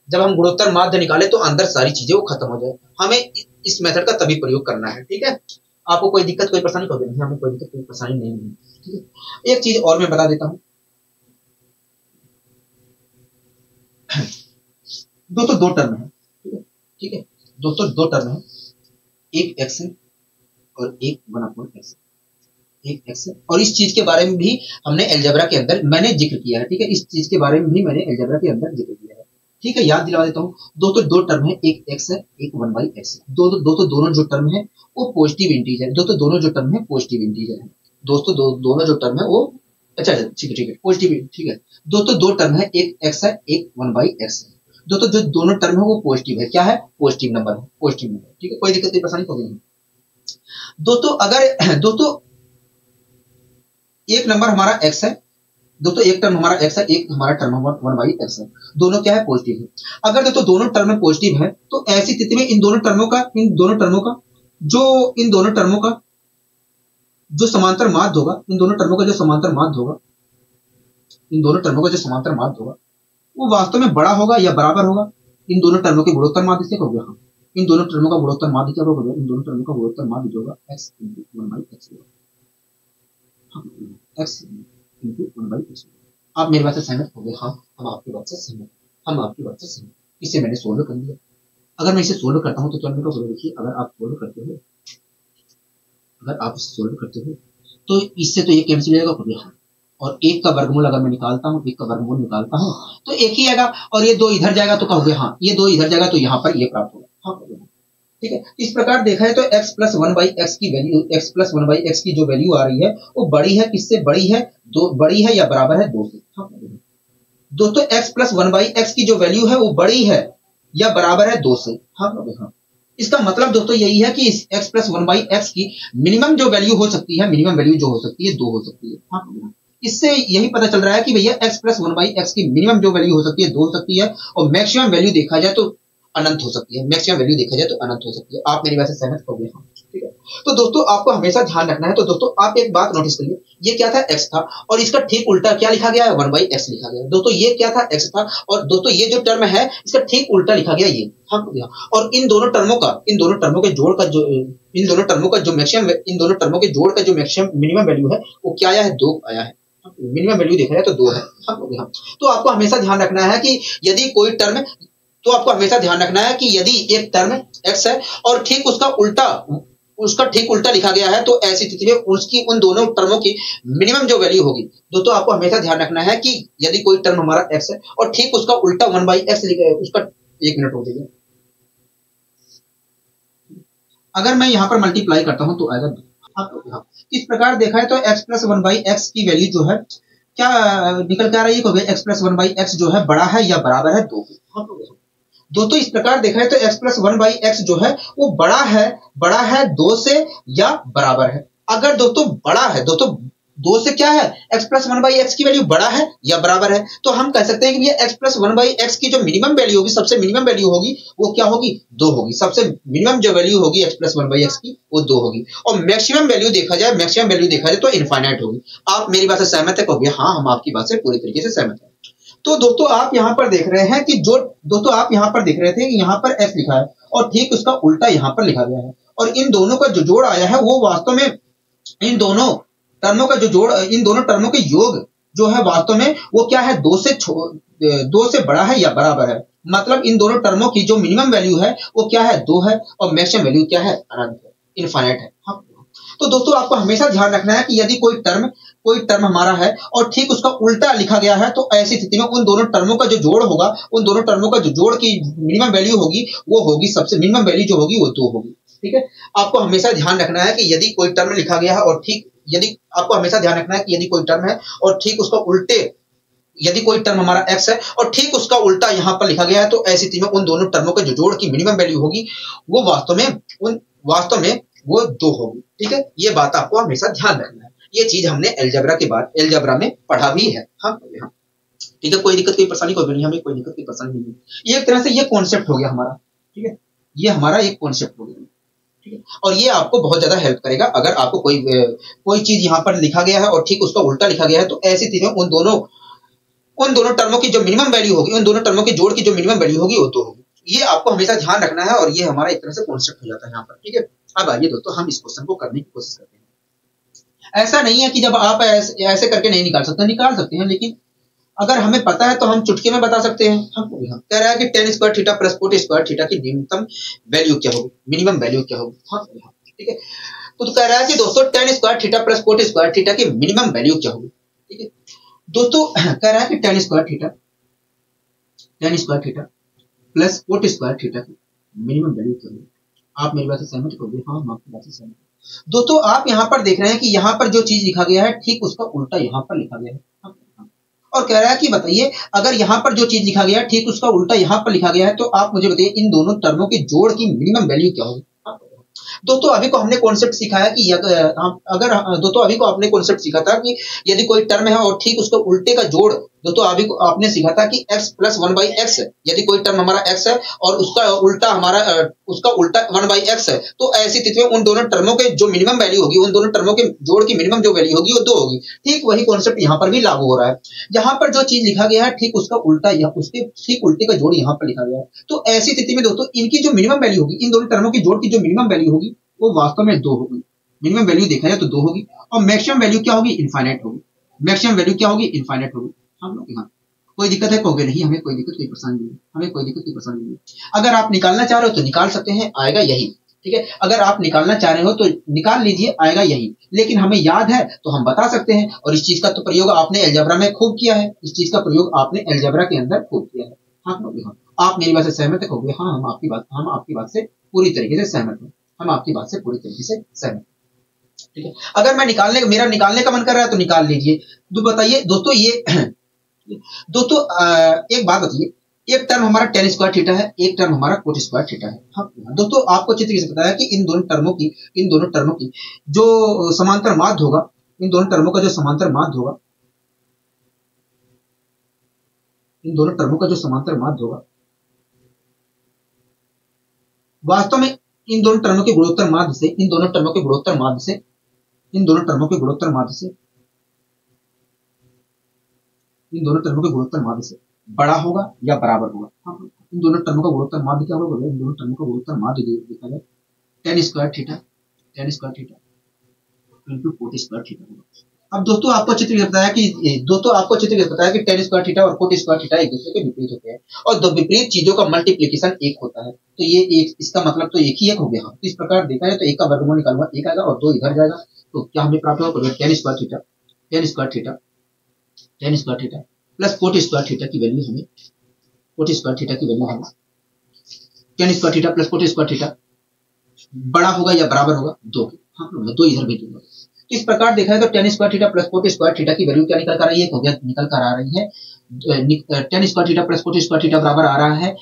जब हम गुणोत्तर माध्य निकाले तो अंदर सारी चीजें वो खत्म हो जाए। हमें इस मेथड का तभी प्रयोग करना है। ठीक है, आपको कोई दिक्कत कोई परेशानी नहीं है, हमें कोई दिक्कत कोई परेशानी नहीं है। ठीक है, एक चीज और मैं बता देता हूं दोस्तों, दो टर्म है। ठीक है दोस्तों, दो टर्म है, एक x है और एक 1/x है और इस चीज के बारे में भी हमने अलजेब्रा के अंदर मैंने जिक्र किया है। ठीक है, इस चीज के बारे में भी मैंने अलजेब्रा के अंदर जिक्र किया है। ठीक है, याद दिला देता हूँ दोस्तों, दो टर्म है, एक x है एक 1/x है। दोनों जो टर्म है वो पॉजिटिव इंटीजर है। दोस्तों दोनों जो टर्म है पॉजिटिव इंटीजर है। दोस्तों दोनों जो टर्म है वो अच्छा ठीक है पॉजिटिव। ठीक है दोस्तों, दो टर्म है, एक x है एक 1/x है। दोस्तों जो दोनों टर्म है वो पॉजिटिव है, क्या है पॉजिटिव नंबर है। ठीक है, कोई दिक्कत कोई परेशानी होगी नहीं। दोस्तों एक नंबर हमारा x है, दोस्तों एक टर्म हमारा x है, एक हमारा टर्म 1/x है। दोनों क्या है पॉजिटिव है। अगर दोस्तों दोनों टर्म पॉजिटिव है तो ऐसी स्थिति में इन दोनों टर्मों का जो समांतर माध्य होगा वो वास्तव में बड़ा होगा या बराबर होगा इन दोनों टर्मों के गुणोत्तर माध्य से कहोगे हाँ, इन दोनों टर्मों का गुणोत्तर माध्य क्या होगा, इन दोनों टर्मों का गुणोत्तर माध्य जो होगा x इंटू 1/x होगा, x इंटू 1/x। आप मेरी बात से सहमत हो गए? हाँ, हम आपकी बात से सहमत, हम आपकी बात से सहमत। इसे मैंने सोल्व कर लिया। अगर मैं इसे सोल्व करता हूँ तो क्या मेरे को देखिए, अगर आप सोल्व करते हो, अगर आप इसे सोल्व करते हो तो इससे तो ये कैंसिल हो जाएगा, हो गया। और एक का वर्गमूल अगर मैं निकालता हूँ, एक का वर्गमूल निकालता हूँ तो एक ही आएगा, और ये दो इधर जाएगा तो कहोगे हाँ, ये दो इधर जाएगा तो यहाँ पर ये प्राप्त होगा। हाँ, ठीक है। इस प्रकार देखा है तो x प्लस 1/x की वैल्यू, x प्लस 1/x की जो वैल्यू आ रही है वो बड़ी है, किससे बड़ी है, बड़ी है या बराबर है 2 से। हाँ, दोस्तों x प्लस 1/x की जो वैल्यू है वो बड़ी है या बराबर है 2 से। हाँ, इसका मतलब दोस्तों यही है कि इस x प्लस 1/x की मिनिमम जो वैल्यू हो सकती है, मिनिमम वैल्यू जो हो सकती है 2 हो सकती है। हाँ, इससे यही पता चल रहा है कि भैया x प्लस 1/x की मिनिमम जो वैल्यू हो सकती है 2 हो सकती है, और मैक्सिमम वैल्यू देखा जाए तो अनंत हो सकती है, मैक्सिमम वैल्यू देखा जाए तो अनंत हो सकती है। आप मेरी बात से सहमत हो गए? हाँ, ठीक है। तो दोस्तों आपको हमेशा ध्यान रखना है। तो दोस्तों आप एक बात नोटिस करिए, ये क्या था, x था, और इसका ठीक उल्टा क्या लिखा गया है, 1/x लिखा गया है। दोस्तों ये क्या था, x था, और दोस्तों ये जो टर्म है इसका ठीक उल्टा लिखा गया ये। हाँ, और इन दोनों टर्मों के जोड़ का जो, इन दोनों टर्मों का जो मैक्सिमम, इन दोनों टर्मों के जोड़ का जो मैक्सिमम मिनिमम वैल्यू है वो क्या आया है, 2 आया है। मिनिमम वैल्यू देखा जाए तो 2 है। हाँ, तो आपको हमेशा ध्यान रखना है कि यदि कोई टर्म, तो आपको हमेशा ध्यान रखना है कि यदि एक टर्म x है और ठीक उसका ठीक उल्टा लिखा गया है तो ऐसी स्थिति में उसकी उन दोनों टर्मों की मिनिमम जो वैल्यू होगी, दोस्तों आपको हमेशा ध्यान रखना है कि यदि कोई टर्म हमारा x है और ठीक उसका उल्टा 1/x लिखा है, उसका, एक मिनट हो जाइए, अगर मैं यहाँ पर मल्टीप्लाई करता हूं तो आएगा। इस प्रकार देखा है तो x प्लस 1/x की वैल्यू जो है क्या निकल के आ रही है, x प्लस 1/x जो है बड़ा है या बराबर है 2। दोस्तों इस प्रकार देखा है तो x प्लस 1/x जो है वो बड़ा है 2 से या बराबर है। अगर दोस्तों बड़ा है, दोस्तों 2 से क्या है, x प्लस 1/x की वैल्यू बड़ा है या बराबर है, तो हम कह सकते हैं कि ये x प्लस 1/x की जो मिनिमम वैल्यू होगी, सबसे मिनिमम वैल्यू होगी वो क्या होगी, 2 होगी। सबसे मिनिमम जो वैल्यू होगी x प्लस 1/x की वो 2 होगी, और मैक्सिमम वैल्यू देखा जाए तो इनफाइनाइट होगी। आप मेरी बात से सहमत है? कहोगे हाँ, हम आपकी बात से पूरी तरीके से सहमत है। तो दोस्तों आप यहाँ पर देख रहे हैं कि जो, दोस्तों आप यहाँ पर देख रहे थे कि यहाँ पर x लिखा है और ठीक उसका उल्टा यहाँ पर लिखा गया है, और इन दोनों का जो जोड़ आया है वो वास्तव में इन दोनों टर्मों का जो जोड़, इन दोनों टर्मों के योग जो है वास्तव में वो क्या है, 2 से बड़ा है या बराबर है। मतलब इन दोनों टर्मों की जो मिनिमम वैल्यू है वो क्या है, 2 है, और मैक्सिमम वैल्यू क्या है, अनंत है, इनफाइनाइट है। हाँ, तो दोस्तों आपको हमेशा ध्यान रखना है कि यदि कोई टर्म हमारा है और ठीक उसका उल्टा लिखा गया है तो ऐसी स्थिति में उन दोनों टर्मों का जो जोड़ होगा, उन दोनों टर्मों का जो जोड़ की मिनिमम वैल्यू होगी वो होगी, सबसे मिनिमम वैल्यू जो होगी वो 2 होगी। ठीक है, आपको हमेशा ध्यान रखना है कि यदि कोई टर्म लिखा गया है और ठीक, यदि आपको हमेशा ध्यान रखना है कि यदि कोई टर्म है और ठीक उसका उल्टे, यदि कोई टर्म हमारा x है और ठीक उसका उल्टा यहाँ पर लिखा गया है तो ऐसी स्थिति में उन दोनों टर्मों के जो जोड़ की मिनिमम वैल्यू होगी वो वास्तव में वो 2 होगी। ठीक है, ये बात आपको हमेशा ध्यान रखना है। ये चीज हमने एलजेब्रा में पढ़ा भी है। हाँ, ठीक है, कोई दिक्कत कोई परेशानी कोई नहीं, हमें कोई दिक्कत कोई परेशानी नहीं है। ये एक तरह से ये कॉन्सेप्ट हो गया हमारा। ठीक है, ये हमारा एक कॉन्सेप्ट हो गया। ठीक है, और ये आपको बहुत ज्यादा हेल्प करेगा अगर आपको कोई चीज यहाँ पर लिखा गया है और ठीक उसका उल्टा लिखा गया है तो ऐसी स्थिति में उन दोनों टर्मों की जो मिनिमम वैल्यू होगी, उन दोनों टर्मों के जोड़ की जो मिनिमम वैल्यू होगी वो 2 होगी। ये आपको हमेशा ध्यान रखना है और ये हमारा एक तरह से कॉन्सेप्ट हो जाता है यहाँ पर। ठीक है, अब आइए दोस्तों हम इस क्वेश्चन को करने की कोशिश करते हैं। ऐसा नहीं है कि जब आप ऐसे करके नहीं निकाल सकते हैं, लेकिन अगर हमें पता है तो हम चुटकी में बता सकते हैं। हम कह रहा है कि tan square theta plus cot square theta की न्यूनतम वैल्यू क्या होगी, मिनिमम वैल्यू क्या होगी। हाँ, ठीक है, तो कह रहा है कि दोस्तों tan square theta plus cot square theta की मिनिमम वैल्यू क्या होगी। ठीक है दोस्तों, कह रहा है कि tan square theta plus cot square theta की मिनिमम वैल्यू क्या होगी। आप मेरी बात से सहमत होंगे? हाँ, हम आपकी बात से सहमत हैं। दोस्तों आप यहाँ पर देख रहे हैं कि यहाँ पर जो चीज लिखा गया है ठीक उसका उल्टा यहाँ पर लिखा गया है, और कह रहा है कि बताइए अगर यहाँ पर जो चीज लिखा गया है ठीक उसका उल्टा यहाँ पर लिखा गया है तो आप मुझे बताइए इन दोनों टर्मों के जोड़ की मिनिमम वैल्यू क्या होगी। दोस्तों अभी को हमने कॉन्सेप्ट सिखाया कि दोस्तों अभी को आपने कॉन्सेप्ट सीखा था कि यदि कोई टर्म है और ठीक उसका उल्टे का जोड़ दोस्तों अभी आपने सीखा था कि x प्लस 1/x है, यदि कोई टर्म हमारा x है और उसका उल्टा 1/x है, तो ऐसी स्थिति में उन दोनों टर्मों के जो मिनिमम वैल्यू होगी, उन दोनों टर्मों के जोड़ की मिनिमम जो वैल्यू होगी वो 2 होगी। ठीक वही कॉन्सेप्ट यहाँ पर भी लागू हो रहा है। यहाँ पर जो चीज लिखा गया है ठीक उसका उल्टा, उसके ठीक उल्टे का जोड़ यहाँ पर लिखा गया है। तो ऐसी स्थिति में दोस्तों इनकी जो मिनिमम वैल्यू होगी, इन दोनों टर्मों की जोड़ की जो मिनिमम वैल्यू होगी वो वास्तव में 2 होगी। मिनिमम वैल्यू देखा जाए तो 2 होगी और मैक्सिमम वैल्यू क्या होगी, इनफाइनाइट होगी। मैक्सिमम वैल्यू क्या होगी, इनफाइनाइट होगी। हम लोग यहाँ कोई दिक्कत है कहोगे नहीं, हमें कोई दिक्कत कोई परेशानी नहीं, हमें कोई दिक्कत कोई परेशानी नहीं। अगर आप निकालना चाह रहे हो तो निकाल सकते हैं, आएगा यही। ठीक है, अगर आप निकालना चाह रहे हो तो निकाल लीजिए, आएगा यही। लेकिन हमें याद है तो हम बता सकते हैं, और इस चीज का तो प्रयोग आपने अलजेब्रा में खूब किया है, इस चीज का प्रयोग आपने अलजेब्रा के अंदर खूब किया है। हाँ, आप मेरी बात से सहमत कहोगे, हाँ हम आपकी बात से पूरी तरीके से सहमत हैं, हम आपकी बात से पूरी तरीके से सहमत। ठीक है, अगर मेरा निकालने का मन कर रहा है तो निकाल लीजिए। तो बताइए दोस्तों, ये दोस्तों एक बात बताइए, एक टर्म हमारा tan स्क्वायर थीटा है, एक टर्म हमारा कोट स्क्वायर थीटा है। हाँ दोस्तों, आपको चित्र से पता है कि इन दोनों टर्मों की जो समांतर माध्य होगा, इन दोनों टर्मों का जो समांतर माध्य होगा, इन दोनों टर्मों का जो समांतर माध्य होगा, वास्तव में इन दोनों टर्मों के गुणोत्तर माध्य से, इन दोनों टर्मों के गुणोत्तर माध्य से, इन दोनों टर्मों के गुणोत्तर माध्य से, इन दोनों टर्मों के गुणोत्तर माध्य से बड़ा होगा या बराबर होगा। हाँ, इन दोनों टर्मों का गुणोत्तर माध्य क्या होगा, इन दोनों टर्मों का गुणोत्तर माध्य देखा जाए tan square theta into coat square theta होगा। अब दोस्तों आपको चित्र ये बताया कि tan स्क्वायर थीटा और कोट स्क्वायर थीटा एक दूसरे के विपरीत होते हैं, और दो विपरीत चीजों का मल्टीप्लिकेशन एक होता है, तो ये एक, इसका मतलब तो एक ही एक हो गया। इस प्रकार देखा जाए तो एक का वर्गमूल निकालूंगा, एक आएगा और 2 इधर जाएगा, तो क्या हमें प्राप्त होगा, tan square theta plus cot square theta की वैल्यू हमें, tan square theta plus cot square theta बड़ा होगा या बराबर होगा 2 के। हाँ, 2 इधर भी दूंगा। तो इस प्रकार देखा है तो tan square theta plus cot square theta की वैल्यू क्या निकल कर आ रही है, निकल कर आ रही है tan square theta plus cot square theta बराबर आ रहा है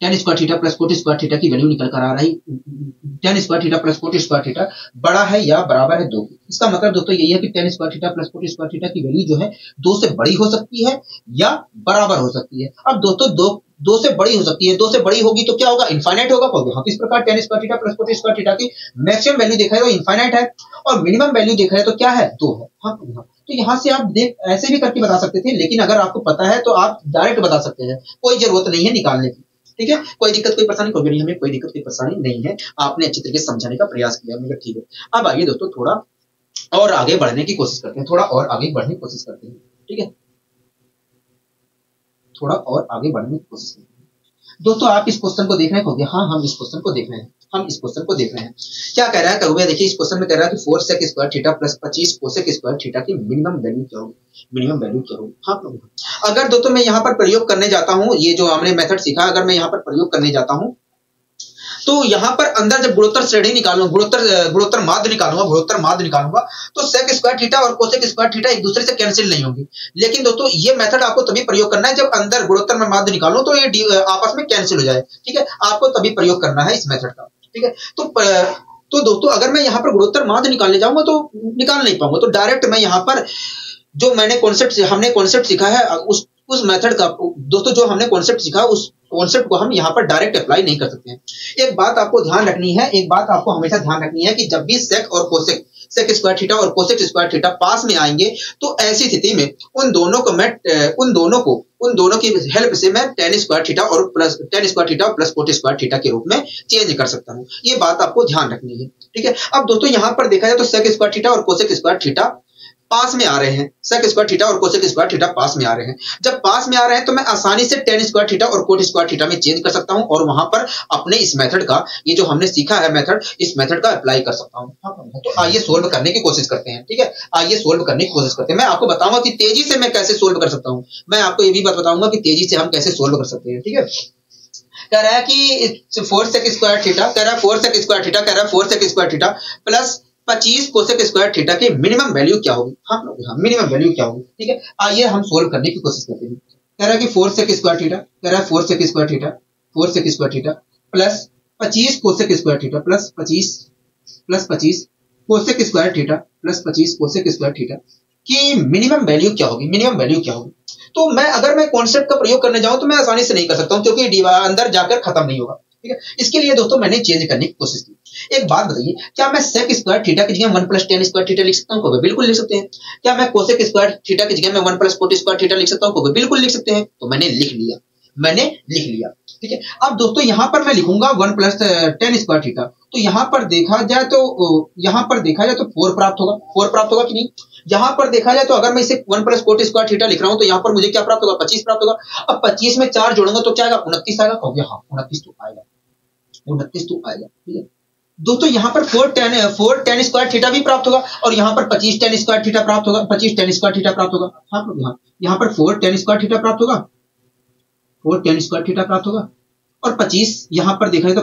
tan square theta plus cot square theta की वैल्यू निकल कर आ रही tan square theta plus cot square theta बड़ा है या बराबर है 2। इसका मतलब दोस्तों यही है कि tan square theta plus cot square theta की वैल्यू जो है 2 से बड़ी हो सकती है या बराबर हो सकती है। अब दोस्तों 2 से बड़ी हो सकती है, 2 से बड़ी होगी तो क्या होगा, इनफाइनाइट होगा। हाँ, इस प्रकार tan square theta plus cot square theta की मैक्सिमम वैल्यू देखा है तो इनफाइनाइट है, और मिनिमम वैल्यू देखा है तो क्या है, 2 है। हाँ, तो यहाँ से आप ऐसे भी करके बता सकते थे, लेकिन अगर आपको पता है तो आप डायरेक्ट बता सकते हैं, कोई जरूरत नहीं है निकालने की। ठीक है, कोई दिक्कत कोई परेशानी कोई नहीं, हमें कोई दिक्कत कोई परेशानी नहीं है, आपने अच्छी तरीके से समझाने का प्रयास किया, मगर ठीक है। अब आइए दोस्तों थोड़ा और आगे बढ़ने की कोशिश करते हैं, ठीक है, थोड़ा और आगे बढ़ने की कोशिश करते हैं। दोस्तों आप इस क्वेश्चन को देख रहे हैं, हाँ हम इस क्वेश्चन को देख रहे हैं, क्या कह रहा है कहोगे, देखिए इस क्वेश्चन में कह रहा है कि 4 sec square theta plus 25 cosec square theta की मिनिमम वैल्यू क्या होगी। हाँ, अगर दोस्तों मैं यहाँ पर प्रयोग करने जाता हूँ, ये जो हमने मेथड सीखा, अगर मैं यहाँ पर प्रयोग करने जाता हूँ तो यहाँ पर अंदर जब गुणोत्तर श्रेणी निकालूंगा, गुणोत्तर माध्य निकालूंगा तो sec स्क्वायर थीटा और कोसेक स्क्वायर थीटा एक दूसरे से कैंसिल नहीं होंगी। लेकिन दोस्तों ये मेथड आपको तभी प्रयोग करना है जब अंदर गुणोत्तर में माध्य निकालो तो ये आपस में कैंसिल हो जाए। ठीक है, आपको तभी प्रयोग करना है इस मेथड का। ठीक है, तो दोस्तों अगर मैं यहाँ पर गुणोत्तर माध्य निकालने जाऊंगा तो निकाल नहीं पाऊंगा, तो डायरेक्ट मैं यहाँ पर जो हमने कॉन्सेप्ट सीखा है उस मेथड का, दोस्तों जो हमने कॉन्सेप्ट सीखा उस कॉन्सेप्ट को हम यहाँ पर डायरेक्ट अप्लाई नहीं कर सकते हैं। एक बात आपको हमेशा ध्यान रखनी है कि जब भी सेक स्क्वायर थीटा और कोसेक स्क्वायर थीटा पास में आएंगे तो ऐसी स्थिति में उन दोनों की हेल्प से मैं tan स्क्वायर थीटा और प्लस कोट स्क्वायर थीटा के रूप में चेंज कर सकता हूँ। ये बात आपको ध्यान रखनी है। ठीक है, अब दोस्तों यहाँ पर देखा जाए तो सेक स्क्वायर थीटा और कोसेक स्क्वायर थीटा पास में आ रहे हैं, सेक स्क्वायर थीटा और कोसेक स्क्वायर थीटा पास में आ रहे हैं। जब पास में आ रहे हैं तो मैं आसानी से tan स्क्वायर थीटा और कोट स्क्वायर थीटा में चेंज कर सकता हूं और वहां पर अपने इस मेथड का, ये जो हमने सीखा है मेथड, इस मेथड का अप्लाई कर सकता हूं। तो आइए सोल्व करने की कोशिश करते हैं। ठीक है, आइए सोल्व करने की कोशिश करते हैं। मैं आपको बताऊंगा कि तेजी से मैं कैसे सोल्व कर सकता हूं, मैं आपको ये भी बात बताऊंगा कि तेजी से हम कैसे सोल्व कर सकते हैं। ठीक है, कह रहा है कि 4 sec स्क्वायर थीटा, कह रहा है 4 sec square theta plus 25 cosec square theta की मिनिमम वैल्यू क्या होगी। हाँ, मिनिमम वैल्यू क्या होगी। ठीक है, आइए हम सोल्व करने की कोशिश करते हैं। कह रहा है कि 4 sec square theta plus 25 cosec square theta plus 25 cosec square theta plus 25 cosec square theta कि मिनिमम वैल्यू क्या होगी, मिनिमम वैल्यू क्या होगी। तो मैं अगर मैं कॉन्सेप्ट का प्रयोग करने जाऊं तो मैं आसानी से नहीं कर सकता हूं, क्योंकि अंदर जाकर खत्म नहीं होगा। ठीक है, इसके लिए दोस्तों मैंने चेंज करने की कोशिश की। एक बात बताइए, क्या मैं सेक स्क्वायर थीटा की जगह 1 + tan स्क्वायर थीटा लिख सकता हूँ? बिल्कुल लिख सकते हैं। क्या मैं कोसेक स्क्वायर थीटा की जगह में 1 + cot स्क्वायर थीटा लिख सकता हूँ? बिल्कुल लिख सकते हैं। तो मैंने लिख लिया, मैंने लिख लिया। ठीक है, अब दोस्तों यहां पर मैं लिखूंगा 1 + tan स्क्वायर थीटा। तो यहां पर देखा जाए तो 4 प्राप्त होगा, 4 प्राप्त होगा कि नहीं। यहां पर देखा जाए तो अगर मैं इसे 1 + cot स्क्वायर थीटा लिख रहा हूं तो यहां पर मुझे क्या प्राप्त होगा, 25 प्राप्त होगा। अब 25 में 4 जोड़ूंगा तो क्या आएगा, 29 आएगा। कहोगे हाँ 29 तो आएगा, 29 तो आएगा। ठीक है दोस्तों, यहाँ पर 4 tan स्क्वायर थीटा भी प्राप्त होगा और यहाँ पर 25 tan स्क्वायर थीटा प्राप्त होगा, 25 tan स्क्वायर थीटा प्राप्त होगा। हाँ, यहाँ पर 4 tan स्क्वायर थीटा प्राप्त होगा, 4 tan स्क्वायर थीटा प्राप्त होगा और 25 यहाँ पर देखा जाए तो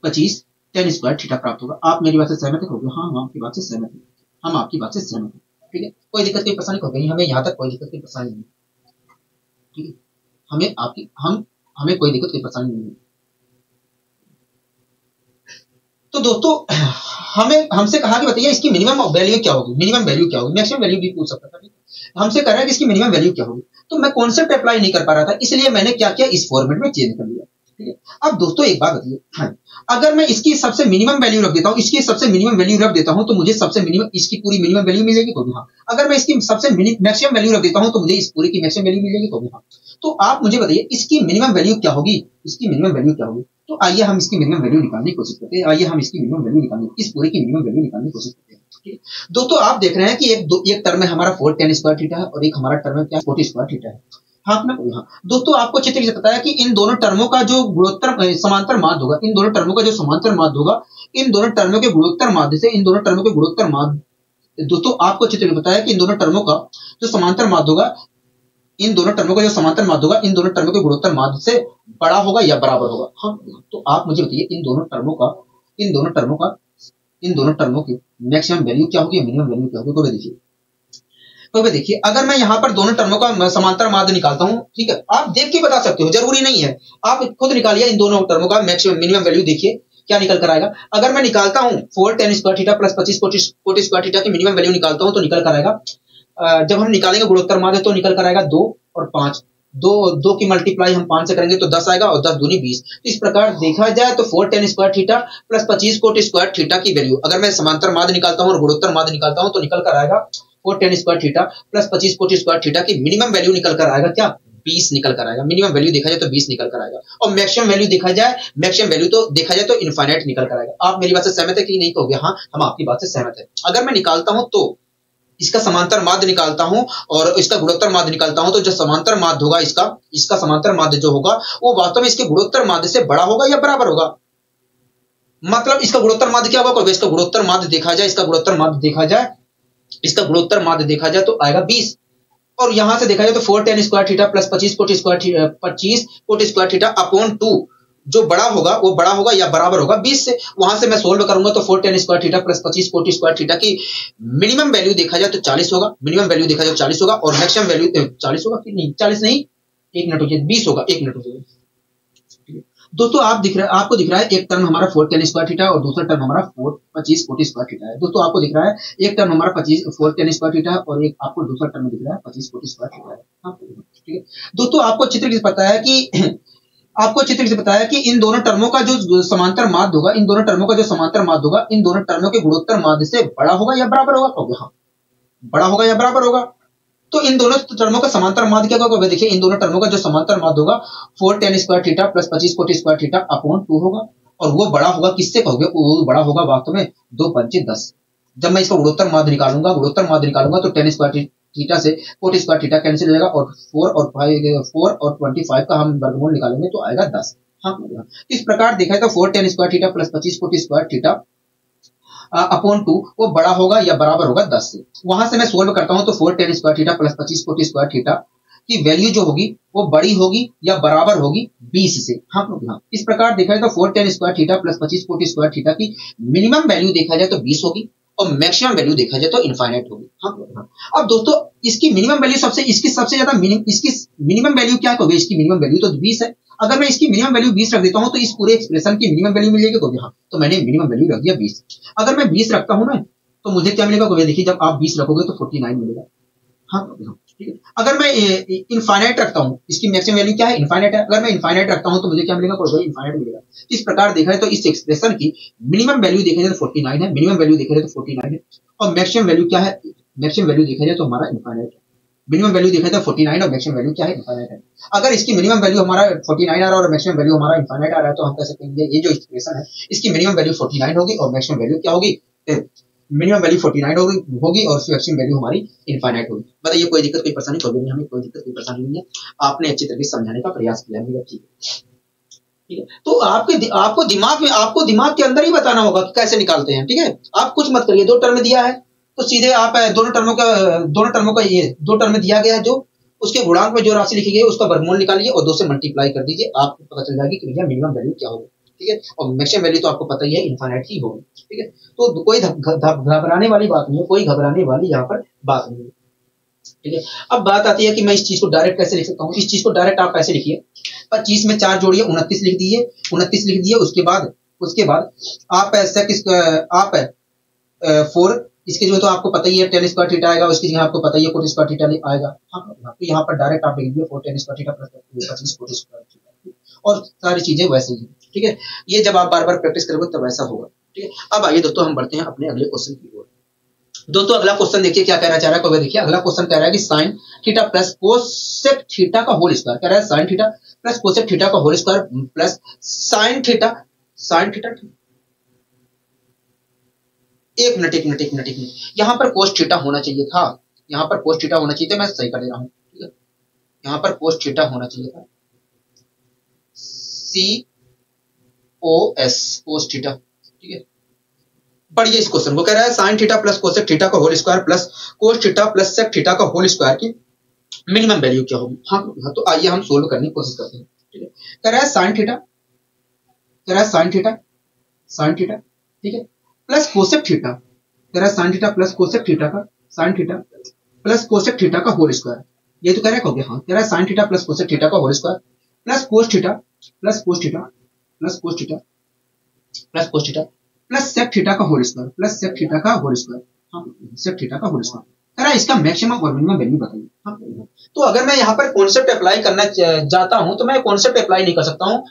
25 tan स्क्वायर थीटा प्राप्त होगा। आप मेरी बात से सहमत हो? हाँ, हम आपकी बात से सहमत हैं, हम आपकी बात से सहमत हैं। ठीक है, कोई दिक्कत कोई परेशानी हो गई, हमें यहाँ तक कोई दिक्कत कोई परेशानी नहीं। ठीक है, हमें कोई दिक्कत कोई परेशानी नहीं है। तो दोस्तों हमसे कहा कि बताइए इसकी मिनिमम वैल्यू क्या होगी, मिनिमम वैल्यू क्या होगी, मैक्सिमम वैल्यू भी पूछ सकता था। हमसे कह रहा है कि इसकी मिनिमम वैल्यू क्या होगी। तो मैं कॉन्सेप्ट अप्लाई नहीं कर पा रहा था, इसलिए मैंने क्या किया, इस फॉर्मेट में चेंज कर लिया। ठीक है, अब दोस्तों एक बात बताइए, हाँ, अगर मैं इसकी सबसे मिनिमम वैल्यू रख देता हूं, इसकी सबसे मिनिमम वैल्यू रख देता हूं तो मुझे सबसे मिनिमम इसकी पूरी मिनिमम वैल्यू मिलेगी तो भी हाँ। अगर मैं इसकी सबसे मैक्सिमम वैल्यू रख देता हूं तो मुझे इस पूरी की मैक्सिमम वैल्यू मिलेगी तो भी हाँ। तो आप मुझे बताइए इसकी मिनिमम वैल्यू क्या होगी, इसकी मिनिमम वैल्यू क्या होगी। तो आइए हम इसकी मिनिमम वैल्यू निकालने की कोशिश करते हैं, आइए हम इसकी मिनिमम वैल्यू निकालने, इस पूरे की मिनिमम वैल्यू निकालने की कोशिश करते हैं। दोस्तों आप देख रहे हैं कि एक टर्म में हमारा 4 tan स्क्वायर थीटा है और एक हमारा टर्म में क्या 40 स्क्वायर थीटा है। हाँ ना, हाँ दोस्तों आपको चित्र से पता है कि इन दोनों टर्मों का जो गुणोत्तर समांतर माध्य होगा, इन दोनों टर्मों का जो समांतर माध्य होगा, इन दोनों टर्मों के गुणोत्तर माध्य से इन दोनों टर्मों के गुणोत्तर माध्य, दोस्तों आपको चित्र में पता है कि इन दोनों टर्मों का जो समांतर माध्य होगा, इन दोनों टर्मों का जो समांतर माध्य होगा, इन दोनों टर्मों के गुणोत्तर माध्य से बड़ा होगा या बराबर होगा। हाँ, तो आप मुझे बताइए इन दोनों टर्मों की मैक्सिमम वैल्यू क्या होगी, मिनिमम वैल्यू क्या होगी। तो देखिए अगर मैं यहाँ पर दोनों टर्मों का समांतर माध्य निकालता हूँ, ठीक है, आप देख के बता सकते हो, जरूरी नहीं है, आप खुद निकालिए इन दोनों टर्मों का मैक्सिमम मिनिमम वैल्यू, देखिए क्या निकल कर आएगा। अगर मैं निकालता हूँ 4 tan square theta plus 25 cot square theta की मिनिमम वैल्यू निकालता हूँ तो निकल कर आएगा, जब हम निकालेंगे गुणोत्तर माध्य तो निकल कर आएगा 2 और 5, दो की मल्टीप्लाई हम 5 से करेंगे तो 10 आएगा और 10 दूनी 20। इस प्रकार देखा जाए तो 4 tan square theta plus 25 cot square theta की वैल्यू, अगर मैं समांतर माध्य निकालता हूँ और गुणोत्तर माध्य निकालता हूँ तो निकल कर आएगा 4 tan square theta plus 25 cot square theta की मिनिमम वैल्यू निकल कर आएगा क्या, 20 निकल कर आएगा। मिनिमम वैल्यू देखा जाए तो 20 निकल कर आएगा और मैक्सिमम वैल्यू देखा जाए, मैक्सिमम वैल्यू तो देखा जाए तो इनफाइनाइट निकल कर आएगा। आप मेरी बात से सहमत है कि नहीं कहोगे? हाँ, हम आपकी बात से सहमत है। अगर मैं निकालता हूं तो इसका समांतर माध्य निकालता हूं और इसका गुणोत्तर माध्य निकालता हूं तो जो समांतर माध्य होगा इसका समांतर माध्य जो होगा वो वास्तव में इसके गुणोत्तर माध्य से बड़ा होगा या बराबर होगा। मतलब इसका गुणोत्तर माध्य क्या होगा, इसका गुणोत्तर माध्य देखा जाए, इसका गुणोत्तर माध्य देखा जाए तो आएगा 20 और यहां से देखा जाए तो 4 tan square theta plus 25 cot square theta upon 2 जो बड़ा होगा वो बड़ा होगा या बराबर होगा 20 से। वहां से मैं सोल्व करूंगा तो 4 tan square theta plus 25 cot square theta की मिनिमम वैल्यू देखा जाए तो 40 होगा, मिनिमम वैल्यू देखा जाए 40 होगा और मैक्सिमम वैल्यू 40 होगा कि नहीं, 40 नहीं, 1 मिनट हो जाए, 20 होगा, 1 मिनट हो जाए। दोस्तों आपको दिख रहा है एक टर्म हमारा 4 tan स्क्वायर थीटा और दूसरा टर्म हमारा 25 cot स्क्वायर थीटा है। दोस्तों आपको दिख रहा है एक टर्म हमारा 4 tan स्क्वायर थीटा है और एक आपको दूसरा टर्म दिख रहा है 25 cot स्क्वायर थीटा है। ठीक है दोस्तों, आपको चित्र से पता है कि इन दोनों टर्मों का जो समांतर माध्य होगा, इन दोनों टर्मों के गुणोत्तर माध्य से बड़ा होगा या बराबर होगा। हाँ, बड़ा होगा या बराबर होगा। तो इन दोनों टर्मों का समांतर माध्य क्या होगा, देखिए इन दोनों टर्मों का जो समांतर माध्य होगा 4 tan square theta plus 25 cot square theta upon 2 होगा और वो बड़ा होगा किससे कहोगे, वो बड़ा होगा वास्तव में 2 पंचे 10। जब मैं इसका गुणोत्तर माध्य निकालूंगा तो tan स्क्वायर थीटा से cot स्क्वायर थीटा कैंसिल हो जाएगा और 4 और 25 का हम वर्गमूल निकालेंगे तो आएगा 10। हाँ, इस प्रकार देखा है तो 4 tan square theta plus 25 cot square theta upon 2 वो बड़ा होगा या बराबर होगा 10 से। वहां से मैं सोल्व करता हूं तो 4 tan square theta plus 25 cot square theta की वैल्यू जो होगी वो बड़ी होगी या बराबर होगी 20 से। हाँ, इस प्रकार देखा जाए तो 4 tan square theta plus 25 cot square theta की मिनिमम वैल्यू देखा जाए तो 20 होगी और मैक्सिमम वैल्यू देखा जाए तो इनफाइनाइट होगी। हाँ, अब दोस्तों इसकी मिनिमम वैल्यू इसकी सबसे ज्यादा इसकी मिनिमम वैल्यू क्या होगी, इसकी मिनिमम वैल्यू तो 20 है। अगर मैं इसकी मिनिमम वैल्यू 20 रख देता हूं तो इस पूरे एक्सप्रेशन की मिनिमम वैल्यू मिल जाएगी तो हाँ, तो मैंने मिनिमम वैल्यू रख दिया 20। अगर मैं 20 रखता हूं ना तो मुझे क्या मिलेगा, देखिए जब आप 20 रखोगे तो 49 मिलेगा। हाँ ठीक है। अगर मैं इनफाइनाइट रखता हूँ, इसकी मैक्सिमम वैल्यू क्या है, इनफाइनाइट है, अगर मैं इनफाइनाइट रखता हूँ तो मुझे क्या मिलेगा, इनफाइनाइट मिलेगा। इस प्रकार देखा है तो इस एक्सप्रेशन की मिनिमम वैल्यू देखा जाए तो 49 है, मिनिमम वैल्यू देखा जाए तो 49 है, और मैक्सिमम वैल्यू क्या है, मैक्सिमम वैल्यू देखा जाए तो हमारा इनफाइनाइट है। मिनिमम वैल्यू देखा जाए तो 49 और मैक्सिमम वैल्यू क्या है, इनफाइनाइट है। अगर इसकी मिनिमम वैल्यू हमारा 49 आ रहा है और मैक्सिमम वैल्यू हमारा इनफाइनाइट आ रहा है तो हम कह सकते हैं ये जो एक्सप्रेशन है इसकी मिनिमम वैल्यू 49 होगी और मैक्सिमम वैल्यू क्या होगी, मिनिमम वैल्यू 49 होगी और मैक्सिमम वैल्यू हमारी इनफाइनाइट होगी। बताइए कोई दिक्कत कोई परेशानी, प्रॉब्लम नहीं, हमें कोई दिक्कत कोई परेशानी नहीं है, आपने अच्छी तरीके से समझाने का प्रयास किया है, ठीक है। तो आपको दिमाग के अंदर ही बताना होगा कि कैसे निकालते हैं, ठीक है। आप कुछ मत करिए, 2 टर्म दिया है तो सीधे आप दोनों टर्मों का ये 2 टर्म दिया गया है, जो उसके गुणांक में जो राशि लिखी गई है उसका वर्गमूल निकालिए और 2 से मल्टीप्लाई कर दीजिए, आपको पता चल जाएगी कि भैया मिनिमम वैल्यू क्या होगी, ठीक है। और मैक्सिमम वैल्यू तो आपको पता ही है इनफाइनाइट ही होगी, ठीक है। तो कोई घबराने वाली बात नहीं है, कोई घबराने वाली यहाँ पर बात नहीं है, ठीक है। अब बात आती है कि मैं इस चीज को डायरेक्ट कैसे लिख सकता हूँ। इस चीज को डायरेक्ट आप ऐसे लिखिए, 25 में 4 जोड़िए 29 लिख दिए, 29 लिख दिए। उसके बाद आप 4 इसके जो है तो आपको पता ही है tan स्क्वायर थीटा आएगा, उसकी जगह आपको पता ही है cot स्क्वायर थीटा आएगा। तो यहाँ पर डायरेक्ट आप लिख दिए 4 tan square theta plus 25 cot square theta, और सारी चीजें वैसे ही, ठीक है। ये जब आप बार बार प्रैक्टिस करोगे तब ऐसा होगा, ठीक है। अब आइए दोस्तों हम बढ़ते हैं अपने अगले क्वेश्चन की ओर। दोस्तों अगला क्वेश्चन देखिए क्या कहना चाह रहा है, देखिए अगला क्वेश्चन कह रहा है कि sine theta plus cosec theta का होल स्क्वायर, कह रहा है sine theta plus cosec theta का whole square plus sine theta एक मिनट यहाँ पर कोस थीटा होना चाहिए था, यहाँ पर कोस थीटा होना चाहिए था, मैं सही कर दे रहा हूँ, ठीक है। यहाँ पर कोस थीटा होना चाहिए था, COS कोस थीटा, ठीक है। पढ़िए इस क्वेश्चन को, कह रहा है sine theta plus cosec theta का whole square plus cos theta plus sec theta का होल स्क्वायर की मिनिमम वैल्यू क्या होगी। हाँ तो आइए हम सोल्व करने की कोशिश करते हैं, ठीक है। कह रहा है साइन थीटा, ठीक है, प्लस कोसेक थीटा, कह रहा है sine theta plus cosec theta का प्लस कोसेक थीटा का होल स्क्वायर, ये तो कह रहा है हाँ, कह रहा है sine theta plus cosec theta का whole square plus cos theta plus sec theta का होल स्क्वायर, हाँ सेक थीटा का होल स्क्वायर, कह रहा है इसका मैक्सिमम और मिनिमम वैल्यू बताइए। हाँ तो अगर मैं यहाँ पर कॉन्सेप्ट अप्लाई करना जाता हूँ तो मैं कॉन्सेप्ट अप्लाई नहीं कर सकता हूँ,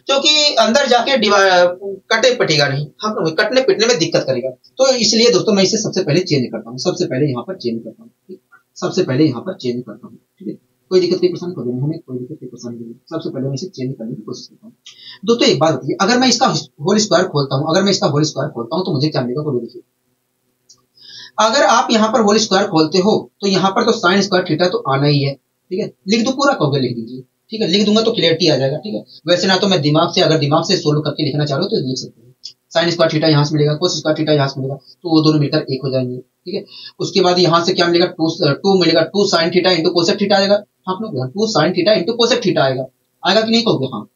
क्योंकि अंदर जाके कटे पटेगा नहीं, हाँ कटने पिटने में दिक्कत करेगा। तो इसलिए दोस्तों मैं इसे सबसे पहले चेंज करता हूँ, सबसे पहले यहाँ पर चेंज करता हूँ, ठीक है। कोई दिक्कत की परेशानी नहीं, हमें कोई दिक्कत की परेशानी नहीं, सबसे पहले मैं इसे चेंज करने की कोशिश करता हूँ। दोस्तों एक बात बताइए, अगर मैं इसका होल स्क्वायर खोलता हूँ तो मुझे क्या मिलेगा, कोई देखिए। अगर आप यहाँ पर होल स्क्वायर खोलते हो तो यहाँ पर तो साइन स्क्वायर थीटा तो आना ही है, ठीक है। लिख दो पूरा, कहोगे लिख दीजिए, ठीक है, लिख दूंगा तो क्लियरिटी आ जाएगा, ठीक है। वैसे ना तो मैं अगर दिमाग से सोल्व करके लिखना चाह रहा हूँ तो लिख सकते हैं, साइन स्क्वायर थीटा यहाँ से मिलेगा, कोस स्क्वायर थीटा यहाँ से मिलेगा, तो वो दोनों मिलकर एक हो जाएंगे, ठीक है। उसके बाद यहाँ से क्या मिलेगा, 2 मिलेगा, 2 sine theta into cosec theta आएगा, हाँ 2 sine theta into cosec theta आएगा कि नहीं कहोगे, हाँ।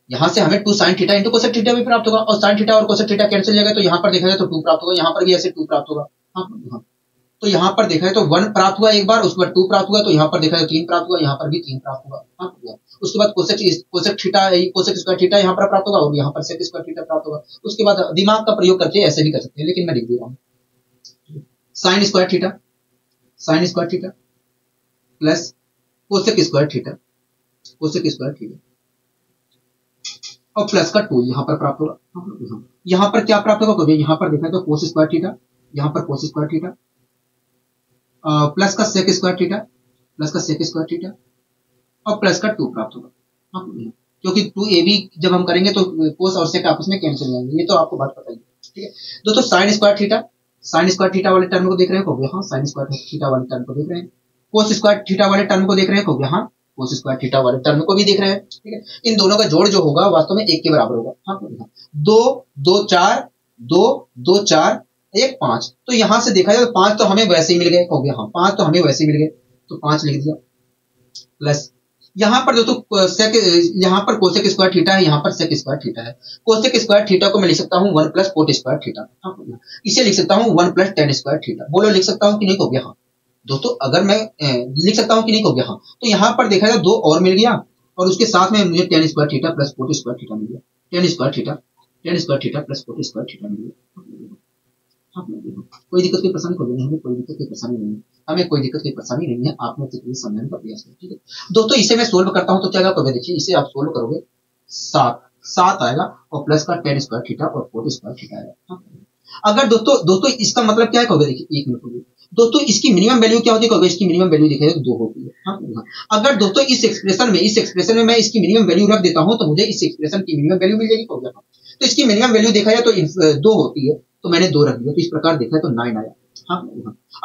यहाँ से हमें 2 sine theta into cosec theta भी प्राप्त होगा, और साइन थीटा और कोसेक थीटा कैंसिल हो जाएगा, तो यहाँ पर देखा जाए तो 2 प्राप्त होगा, यहाँ पर भी ऐसे 2 प्राप्त होगा, हाँ। तो यहाँ पर देखा है तो 1 प्राप्त हुआ एक बार, उसके बाद 2 प्राप्त हुआ, तो यहाँ पर देखा है 3 प्राप्त हुआ, यहाँ पर भी 3 प्राप्त हुआ, हाँ। उसके बाद कोसेक स्क्वायर थीटा यहाँ पर प्राप्त होगा और यहाँ पर सेक स्क्वायर थीटा प्राप्त होगा। उसके बाद दिमाग का प्रयोग करके ऐसे भी कर सकते हैं, लेकिन मैं लिख दे रहा हूँ sign square theta plus cosec square theta और प्लस का 2 यहाँ पर प्राप्त होगा। यहाँ पर क्या प्राप्त होगा, यहाँ पर देखा तो कोस स्क्वायर थीटा, यहाँ पर कोस स्क्वायर थीटा प्लस का सेक स्क्वायर थीटा और प्लस का 2 प्राप्त होगा, क्योंकि 2ab जब हम करेंगे तो कोस और सेक आपस में कैंसिल हो जाएंगे, ये तो आपको बात पता ही है, ठीक है। दोस्तों साइन स्क्वायर थीटा वाले टर्म को देख रहे हो, हाँ साइन स्क्वायर थीटा वाले टर्म को देख रहे हैं, कोस स्क्वायर थीटा वाले टर्म को देख रहे हो, हाँ कोस स्क्वायर थीटा वाले टर्म को भी देख रहे हैं, ठीक है। इन दोनों का जोड़ जो होगा वास्तव में 1 के बराबर होगा, हाँ 2 2 4 2 2 4 1 5, तो यहां से देखा जाए तो 5 तो हमें वैसे ही मिल गए, हाँ 5 तो हमें वैसे ही मिल गए, तो 5 लिख दिया, प्लस यहाँ पर दोस्तों यहाँ पर कोसेक स्क्वायर थीटा है, यहाँ पर सेक स्क्वायर थीटा है। कोसेक स्क्वायर थीटा को मैं लिख सकता हूँ 1 प्लस कोट स्क्वायर थीटा, इसे लिख सकता हूँ 1 प्लस tan स्क्वायर थीटा। बोलो लिख सकता हूँ कि नहीं कहोगे, हाँ दोस्तों अगर मैं लिख सकता हूँ कि नहीं कहोगे, हाँ। तो यहाँ पर देखा जाए 2 और मिल गया, और उसके साथ में मुझे tan square theta plus cot square theta मिल गया, tan square theta plus cot square theta मिल गया, हाँ, कोई दिक्कत की परेशानी कोई नहीं, हमें कोई दिक्कत की परेशानी नहीं है, हमें कोई दिक्कत की परेशानी नहीं है। आपने चित्र समझाने का प्रयास किया, ठीक है दोस्तों। इसे मैं सोल्व करता हूँ तो क्या करोगे, देखिए इसे आप सोल्व करोगे 7 आएगा और प्लस का टेन स्क्वायर थीटा और 4 स्क्वायर थीटा आएगा। हाँ? अगर दोस्तों इसका मतलब क्या है कहोगे, देखिए एक मिनट दोस्तों, इसकी मिनिमम वैल्यू क्या होती है कहोगे, इसकी मिनिमम वैल्यू देखिए 2 होती है। हाँ? अगर दोस्तों इस एक्सप्रेशन में मैं इसकी मिनिमम वैल्यू रख देता हूं तो मुझे इस एक्सप्रेशन की मिनिमम वैल्यू मिल जाएगी कहोगे। तो इसकी मिनिमम वैल्यू देखा जाए तो 2 होती है, तो मैंने 2 रख दिया, तो इस प्रकार देखा तो 9 आया। हाँ?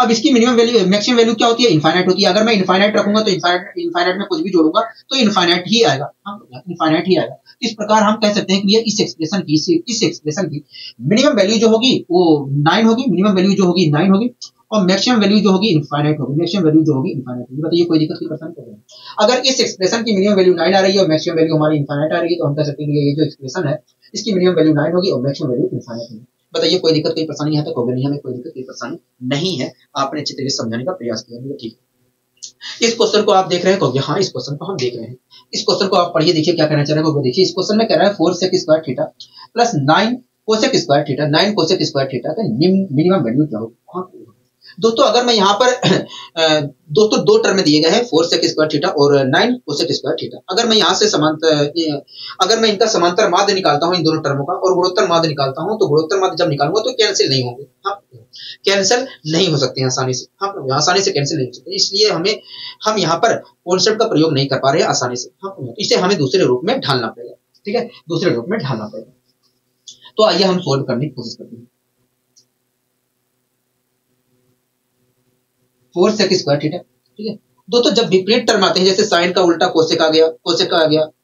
अब इसकी मिनिमम वैल्यू मैक्सिमम वैल्यू क्या होती है, इनफाइनाइट होती है। अगर मैं इनफाइनाइट रखूंगा तो इनफाइनाइट में कुछ भी जोड़ूंगा तो इनफाइनाइट ही आएगा। हाँ? इनफाइनाइट ही आएगा। इस प्रकार हम कह सकते हैं कि इस एक्सप्रेशन की मिनिमम वैल्यू जो होगी वो 9 होगी, मिनिमम वैल्यू जो होगी 9 होगी और मैक्सिमम वैल्यू जो होगी इनफाइनाइट होगी, मैक्सिमम वैल्यू जो होगी इनफाइनाइट होगी। बताइए कोई दिक्कत की परेशानी कर रहे हैं। अगर इस एक्सप्रेशन की मिनिमम वैल्यू 9 आ रही है और मैक्सिमम वैल्यू हमारी इनफाइनाइट आ रही है तो हम कह सकते हैं कि ये जो एक्सप्रेशन है इसकी मिनिमम वैल्यू 9 होगी और मैक्सिमम वैल्यू इनफाइनाइट होगी। बताइए कोई दिक्कत की परेशानी है तो कहोगे नहीं, हमें कोई दिक्कत की परेशानी नहीं है, आपने अच्छे तरीके से समझाने का प्रयास किया, ठीक है। इस क्वेश्चन को आप देख रहे हैं कहोगे हाँ, इस क्वेश्चन को हम देख रहे हैं। इस क्वेश्चन को आप पढ़िए, देखिए क्या कहना चाह रहे हैं। देखिए इस क्वेश्चन में कह रहा है 4 sec square theta plus 9 cosec square theta, 9 cosec square theta का मिनिमम वैल्यू क्या होगी। दोस्तों अगर मैं यहाँ पर दोस्तों 2 टर्म दिए गए हैं 4 सेक स्क्वायर थीटा और 9 कोसेक स्क्वायर थीटा। अगर मैं यहाँ से अगर मैं इनका समांतर माध्य निकालता हूँ इन दोनों टर्मों का और गुणोत्तर माध्य निकालता हूँ तो गुणोत्तर माध्य जब निकालूंगा तो कैंसिल नहीं होंगे। हाँ? कैंसिल नहीं हो सकते आसानी से। हाँ? आसानी से कैंसिल नहीं हो सकते, इसलिए हम यहाँ पर कॉन्सेप्ट का प्रयोग नहीं कर पा रहे हैं आसानी से। हाँ? इसे हमें दूसरे रूप में ढालना पड़ेगा, ठीक है, दूसरे रूप में ढालना पड़ेगा। तो आइए हम सोल्व करने की कोशिश करते हैं। 4 सेक स्क्वायर थीटा, ठीक है दोस्तों। जब विपरीत टर्म आते हैं जैसे साइन का उल्टा कोसेक आ गया,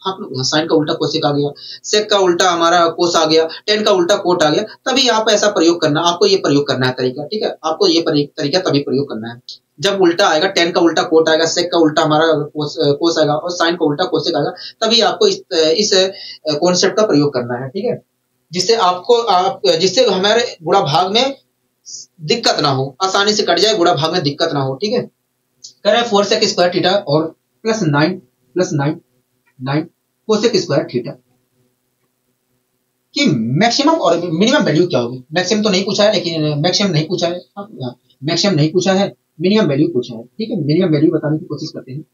हाँ साइन का उल्टा कोसेक आ गया, सेक का उल्टा हमारा कोस आ गया, टेन का उल्टा कोट आ गया, तभी आप ऐसा प्रयोग करना, आपको ये प्रयोग करना है तरीका, ठीक है, आपको ये तरीका तभी प्रयोग करना है जब उल्टा आएगा, टेन का उल्टा कोट आएगा, सेक का उल्टा हमारा कोस आएगा और साइन का उल्टा कोसेक आएगा, तभी आपको इस कॉन्सेप्ट का प्रयोग करना है, ठीक है, जिससे हमारे गुणा भाग में दिक्कत ना हो, आसानी से कट जाए, गुणा भाग में दिक्कत ना हो, ठीक है। कह रहा है 4 सेक स्क्वायर थीटा और प्लस 9 कोसेक स्क्वायर थीटा कि मैक्सिमम और मिनिमम वैल्यू क्या होगी। मैक्सिमम तो नहीं पूछा है, लेकिन मैक्सिमम नहीं पूछा है, मैक्सिमम नहीं पूछा है, मिनिमम वैल्यू पूछा है, ठीक है। मिनिमम वैल्यू बताने की कोशिश करते हैं,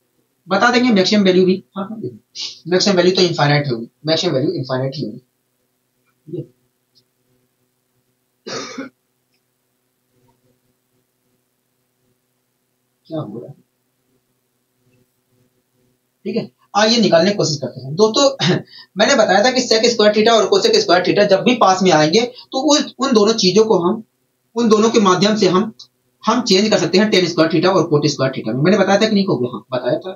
बता देंगे मैक्सिमम वैल्यू भी। हाँ मैक्सिमम वैल्यू तो इनफाइनाइट होगी, मैक्सिमम वैल्यू इनफाइनाइट ही होगी। क्या हो रहा है, ठीक है, आइए निकालने की कोशिश करते हैं दोस्तों। मैंने बताया था कि सेक स्क्वायर थीटा और कोसेक स्क्वायर थीटा जब भी पास में आएंगे तो उन दोनों चीजों को उन दोनों के माध्यम से हम चेंज कर सकते हैं टेन स्क्वायर थीटा और कोट स्क्वायर थीटा में। मैंने बताया था कि नहीं को, हाँ बताया था।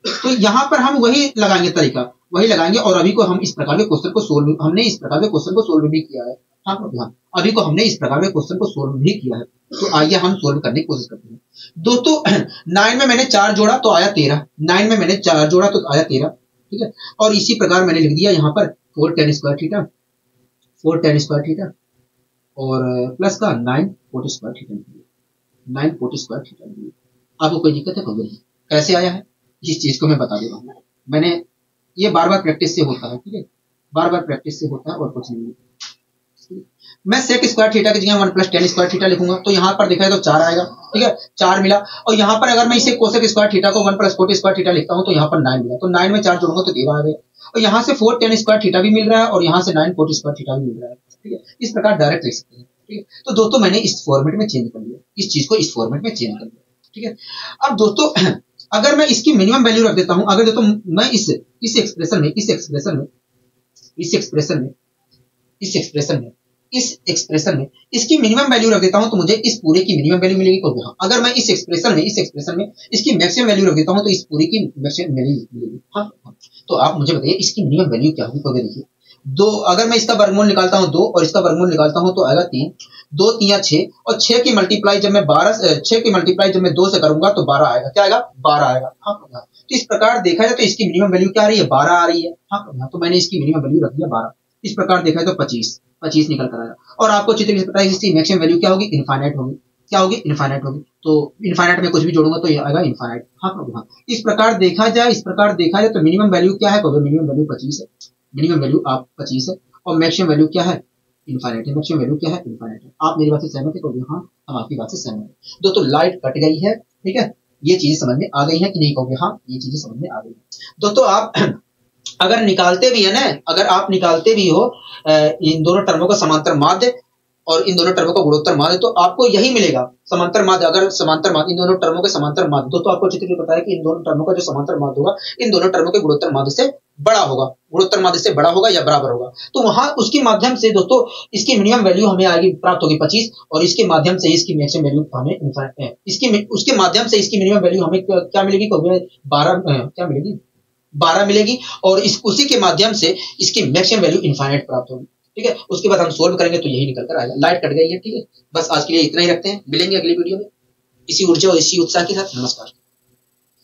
तो यहाँ पर हम वही लगाएंगे, तरीका वही लगाएंगे और अभी को हम इस प्रकार के क्वेश्चन को सोल्व, हमने इस प्रकार के क्वेश्चन को सोल्व भी किया है। हाँ अभी को हमने इस प्रकार के क्वेश्चन को सोल्व भी किया है। तो आइए हम सोल्व करने की कोशिश करते हैं दोस्तों। 9 में मैंने 4 जोड़ा तो आया 13, 9 में मैंने 4 जोड़ा तो आया 13, ठीक है। और इसी प्रकार मैंने लिख दिया यहाँ पर 4 टेन स्क्वायर थीटा और प्लस का 9 coat square theta, 9 coat square theta. आपको कोई दिक्कत है कभी, कैसे आया है इस चीज को मैं बता दे रहा हूँ। मैंने ये बार बार प्रैक्टिस से होता है, ठीक है, बार बार प्रैक्टिस से होता है और कुछ नहीं है। मैं सेक स्क्वायर थीटा की जगह 1 प्लस टेन स्क्वायर थीटा लिखूंगा तो यहाँ पर देखा तो 4 आएगा, ठीक है, 4 मिला। और यहाँ पर अगर मैं इसे कोसेक स्क्वायर थीटा को 1 प्लस कोट स्क्वायर थीटा लिखता हूँ तो यहाँ पर 9 मिला, तो 9 में 4 जोड़ूंगा तो 13 आ गया। और यहाँ से 4 टेन स्क्वायर थीटा भी मिल रहा है और यहाँ से 9 कोट स्क्वायर थीटा भी मिल रहा है, ठीक है। इस प्रकार डायरेक्ट लिख सकते हैं, ठीक है। तो दोस्तों मैंने इस फॉर्मेट में चेंज कर लिया, इस चीज को इस फॉर्मेट में चेंज कर लिया, ठीक है। अब दोस्तों अगर मैं इसकी मिनिमम वैल्यू रख देता हूं, अगर दोस्तों मैं इस एक्सप्रेशन में इसकी मिनिमम वैल्यू रख देता हूं तो मुझे इस पूरे की मिनिमम वैल्यू मिलेगी। अगर मैं इस एक्सप्रेशन में इसकी मैक्सिमम वैल्यू रख देता हूं तो इस पूरे की मैक्सिमम वैल्यू मिलेगी। हाँ तो आप मुझे बताइए इसकी मिनिमम वैल्यू क्या होगी। तो देखिए 2, अगर मैं इसका वर्गमूल निकालता हूं 2 और इसका वर्गमूल निकालता हूं तो आएगा 3, 2 3 6 और 6 की मल्टीप्लाई जब मैं 2 से करूंगा तो 12 आएगा। क्या आएगा, 12 आएगा। हाँ तो इस प्रकार देखा जाए तो इसकी मिनिमम वैल्यू क्या आ रही है, 12 आ रही है। हाँ तो मैंने इसकी मिनिमम वैल्यू रख दिया 12। इस प्रकार देखा जाए तो 25 निकल कर आएगा। और आपको अच्छी तरीके से पता है इसकी मैक्सिमम वैल्यू क्या होगी, इनफाइनाइट होगी। क्या होगी, इनफाइनाइट होगी। तो इनफाइनाइट में कुछ भी जोड़ूंगा तो ये आएगा इनफाइनाइट। हाँ इस प्रकार देखा जाए तो मिनिमम वैल्यू क्या है, मिनिमम वैल्यू 25 है, मिनिमम वैल्यू आप 25 है और मैक्सिमम वैल्यू क्या है इनफाइनाइट है, मैक्सिमम वैल्यू क्या है, इनफाइनाइट है। आप मेरी बात से सहमत है तो हाँ हम आपकी बात से सहमत है। दोस्तों लाइट कट गई है, ठीक है, ये चीजें समझ में आ गई है कि नहीं कहोगे, हाँ ये चीजें समझ में आ गई है। दोस्तों आप अगर निकालते भी है ना, अगर आप निकालते भी हो इन दोनों टर्मों का समांतर माध्य और इन दोनों टर्मों का गुणोत्तर माध्य, तो आपको यही मिलेगा समांतर माध्य। अगर समांतर माध्य इन दोनों टर्मों के समांतर माध्य, दोस्तों आपको अच्छी तरह पता है कि इन दोनों टर्मों का जो समांतर माध्य होगा इन दोनों टर्मों के गुणोत्तर माध्य से बड़ा होगा, गुणोत्तर माध्य से बड़ा होगा या बराबर होगा। तो वहां उसके माध्यम से दोस्तों इसकी मिनिमम वैल्यू हमें आएगी, प्राप्त होगी 25, और इसके माध्यम से इसकी मैक्सिमम वैल्यू हमें इसकी उसके माध्यम से इसकी मिनिमम वैल्यू हमें क्या मिलेगी, 12 क्या मिलेगी, 12 मिलेगी, और उसी के माध्यम से इसकी मैक्सिमम वैल्यू इनफाइनाइट प्राप्त होगी। ठीक है, उसके बाद हम सोल्व करेंगे तो यही निकल कर आएगा। लाइट कट गई है, ठीक है, बस आज के लिए इतना ही रखते हैं, मिलेंगे अगली वीडियो में इसी ऊर्जा और इसी उत्साह के साथ। नमस्कार।